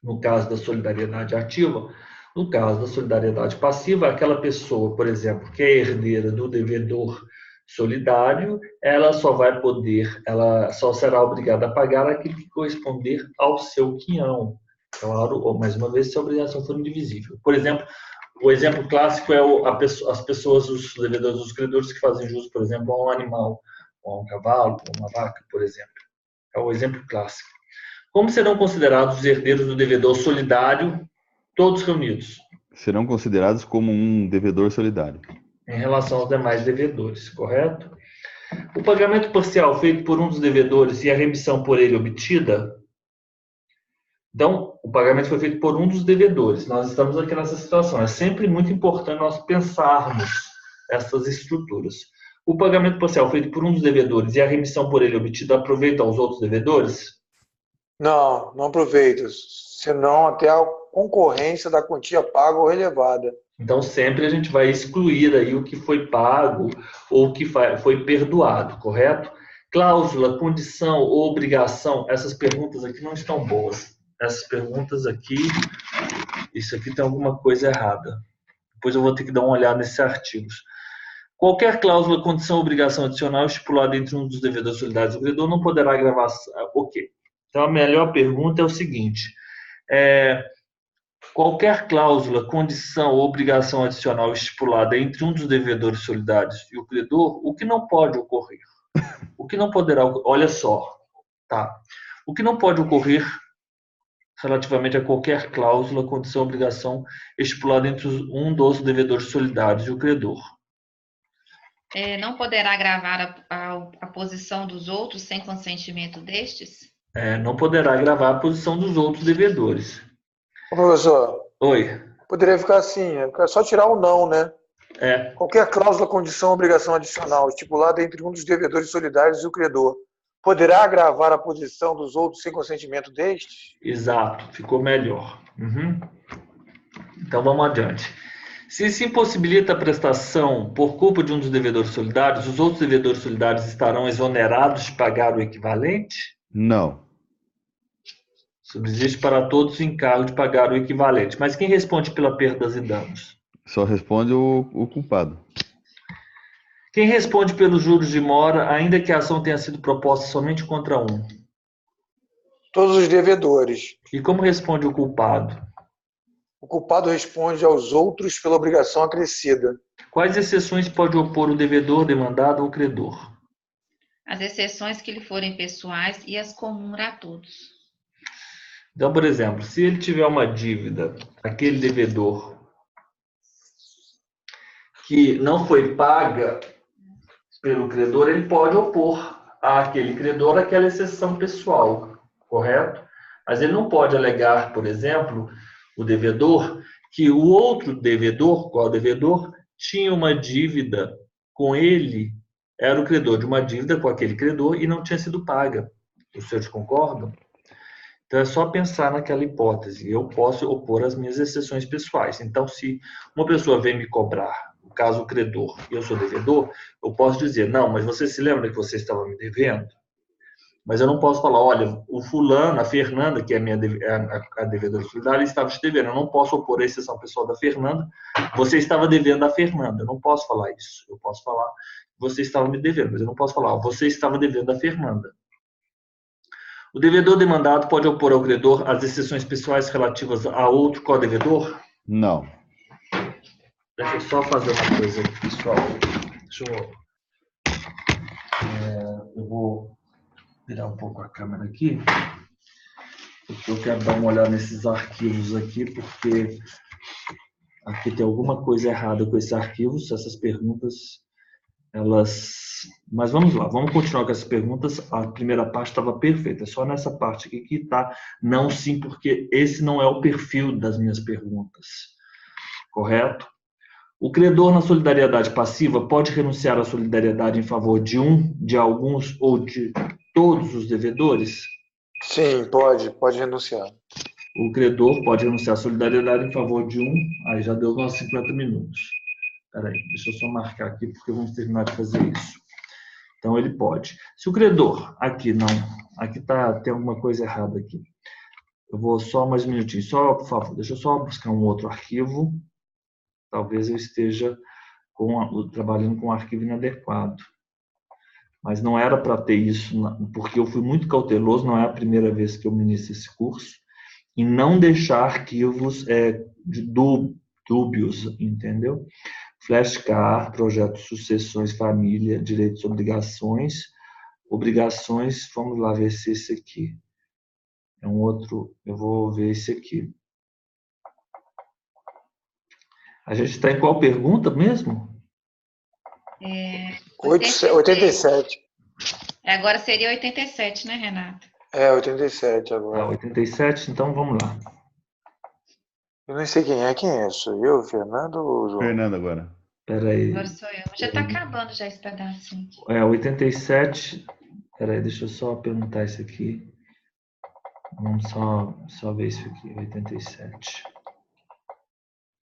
no caso da solidariedade ativa, no caso da solidariedade passiva, aquela pessoa, por exemplo, que é herdeira do devedor solidário, ela só será obrigada a pagar aquilo que corresponder ao seu quinhão. Claro, ou mais uma vez, se a obrigação for indivisível. Por exemplo, o exemplo clássico é as pessoas, os devedores, os credores que fazem jus, por exemplo, a um animal, a um cavalo, a uma vaca, por exemplo. É o exemplo clássico. Como serão considerados os herdeiros do devedor solidário, todos reunidos? Serão considerados como um devedor solidário. Em relação aos demais devedores, correto? O pagamento parcial feito por um dos devedores e a remissão por ele obtida. Então, o pagamento foi feito por um dos devedores. Nós estamos aqui nessa situação. É sempre muito importante nós pensarmos essas estruturas. O pagamento parcial feito por um dos devedores e a remissão por ele obtida aproveita aos outros devedores? Não, não aproveita, senão até a concorrência da quantia paga ou relevada. Então, sempre a gente vai excluir aí o que foi pago ou o que foi perdoado, correto? Cláusula, condição ou obrigação, essas perguntas aqui não estão boas. Essas perguntas aqui, isso aqui tem alguma coisa errada. Depois eu vou ter que dar uma olhada nesses artigos. Qualquer cláusula, condição ou obrigação adicional estipulada entre um dos devedores solidários e o credor não poderá agravar. Ok. Então, a melhor pergunta é o seguinte. Qualquer cláusula, condição ou obrigação adicional estipulada entre um dos devedores solidários e o credor, o que não pode ocorrer? O que não poderá ocorrer? Olha só, tá? O que não pode ocorrer relativamente a qualquer cláusula, condição ou obrigação estipulada entre um dos devedores solidários e o credor? Não poderá agravar a posição dos outros sem consentimento destes? Não poderá agravar a posição dos outros devedores. Ô, professor, Oi. poderia ficar assim, é só tirar o não, né? Qualquer cláusula, condição ou obrigação adicional estipulada entre um dos devedores solidários e o credor poderá agravar a posição dos outros sem consentimento destes? Exato, ficou melhor. Então vamos adiante. Se se impossibilita a prestação por culpa de um dos devedores solidários, os outros devedores solidários estarão exonerados de pagar o equivalente? Não. Subsiste para todos o encargo de pagar o equivalente. Mas quem responde pela perdas e danos? Só responde o culpado. Quem responde pelos juros de mora, ainda que a ação tenha sido proposta somente contra um? Todos os devedores. E como responde o culpado? O culpado responde aos outros pela obrigação acrescida. Quais exceções pode opor o devedor demandado ao credor? As exceções que lhe forem pessoais e as comuns a todos. Então, por exemplo, se ele tiver uma dívida, aquele devedor que não foi paga pelo credor, ele pode opor àquele credor aquela exceção pessoal, correto? Mas ele não pode alegar, por exemplo, o devedor, que o outro devedor, qual devedor, tinha uma dívida com ele, era o credor de uma dívida com aquele credor e não tinha sido paga. Os senhores concordam? Então, é só pensar naquela hipótese. Eu posso opor as minhas exceções pessoais. Então, se uma pessoa vem me cobrar, no caso o credor, e eu sou devedor, eu posso dizer, não, mas você se lembra que você estava me devendo? Mas eu não posso falar, olha, o fulano, a Fernanda, que é a devedora solidária, estava te devendo. Eu não posso opor a exceção pessoal da Fernanda. Você estava devendo a Fernanda. Eu não posso falar isso. Eu posso falar, você estava me devendo, mas eu não posso falar, você estava devendo a Fernanda. O devedor demandado pode opor ao credor as exceções pessoais relativas a outro co-devedor? Não. Deixa eu só fazer uma coisa aqui, pessoal. Eu vou virar um pouco a câmera aqui, porque eu quero dar uma olhada nesses arquivos aqui, porque aqui tem alguma coisa errada com esses arquivos, essas perguntas, Mas vamos lá, vamos continuar com essas perguntas. A primeira parte estava perfeita, é só nessa parte aqui que está não sim, porque esse não é o perfil das minhas perguntas. Correto? O credor na solidariedade passiva pode renunciar à solidariedade em favor de de alguns ou de todos os devedores? Sim, pode renunciar. O credor pode renunciar à solidariedade em favor de aí já deu nossos 50 minutos. Espera aí, deixa eu só marcar aqui, porque vamos terminar de fazer isso. Então, ele pode. Se o credor, aqui tem alguma coisa errada aqui. Eu vou só mais um minutinho, só, por favor, deixa eu só buscar um outro arquivo. Talvez eu esteja trabalhando com um arquivo inadequado. Mas não era para ter isso, porque eu fui muito cauteloso, não é a primeira vez que eu ministro esse curso, e não deixar arquivos dúbios, entendeu? Flashcard, projeto Sucessões, Família, Direitos e Obrigações. Obrigações, vamos lá ver se esse aqui é um outro, eu vou ver esse aqui. A gente está em qual pergunta mesmo? 87. Agora seria 87, né, Renato? 87 agora. 87, então vamos lá. Eu não sei quem é, sou eu, Fernando ou João? Fernando agora. Espera aí. Agora sou eu. Já está acabando já esse pedacinho. 87. Espera aí, deixa eu só perguntar isso aqui. Vamos só ver isso aqui, 87.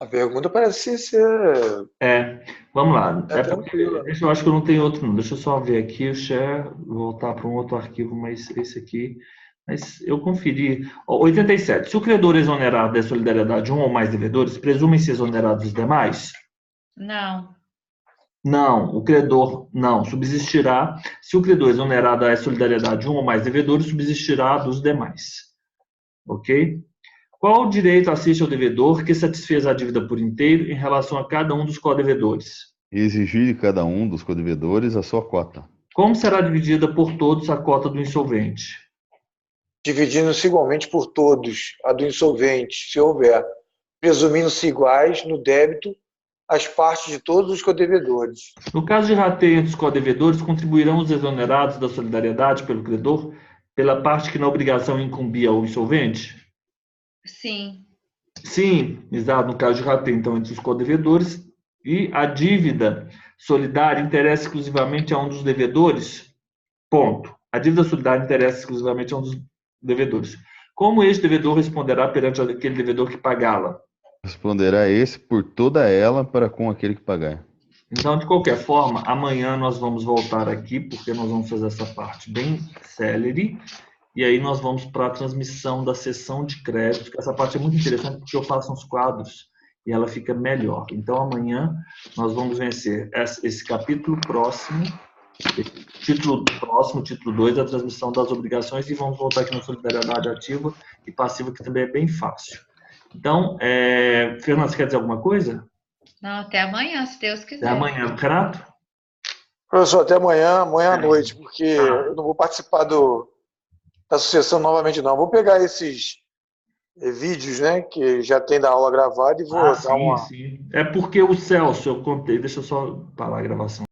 A pergunta parece ser Vamos lá. tranquila. Eu acho que eu não tenho outro, não. Deixa eu só ver aqui o share, voltar para um outro arquivo, mas esse aqui. Mas eu conferi. 87. Se o credor exonerar da solidariedade um ou mais devedores, presumem-se exonerados os demais? Não. Não, o credor não subsistirá. Se o credor exonerar da solidariedade um ou mais devedores, subsistirá dos demais. Ok? Qual direito assiste ao devedor que satisfez a dívida por inteiro em relação a cada um dos codevedores? Exigir de cada um dos codevedores a sua cota. Como será dividida por todos a cota do insolvente? Dividindo-se igualmente por todos a do insolvente, se houver, presumindo-se iguais no débito as partes de todos os codevedores. No caso de rateio entre os codevedores, contribuirão os exonerados da solidariedade pelo credor pela parte que na obrigação incumbia ao insolvente? Sim. Sim, exato, no caso de rateio, então, entre os codevedores, e a dívida solidária interessa exclusivamente a um dos devedores? Ponto. A dívida solidária interessa exclusivamente a um dos devedores. Como este devedor responderá perante aquele devedor que pagá-la? Responderá esse por toda ela para com aquele que pagar. Então, de qualquer forma, amanhã nós vamos voltar aqui, porque nós vamos fazer essa parte bem célere, e aí nós vamos para a transmissão da sessão de crédito, que essa parte é muito interessante, porque eu faço uns quadros e ela fica melhor. Então, amanhã nós vamos vencer esse capítulo próximo, título 2 da transmissão das obrigações, e vamos voltar aqui na solidariedade ativa e passiva, que também é bem fácil. Então, Fernando, você quer dizer alguma coisa? Não, até amanhã, se Deus quiser. Até amanhã, Renato? Professor, até amanhã à noite, porque eu não vou participar da sucessão novamente, não. Vou pegar esses vídeos, né, que já tem da aula gravada e vou dar uma... Sim. É porque o Celso, eu contei, deixa eu só parar a gravação.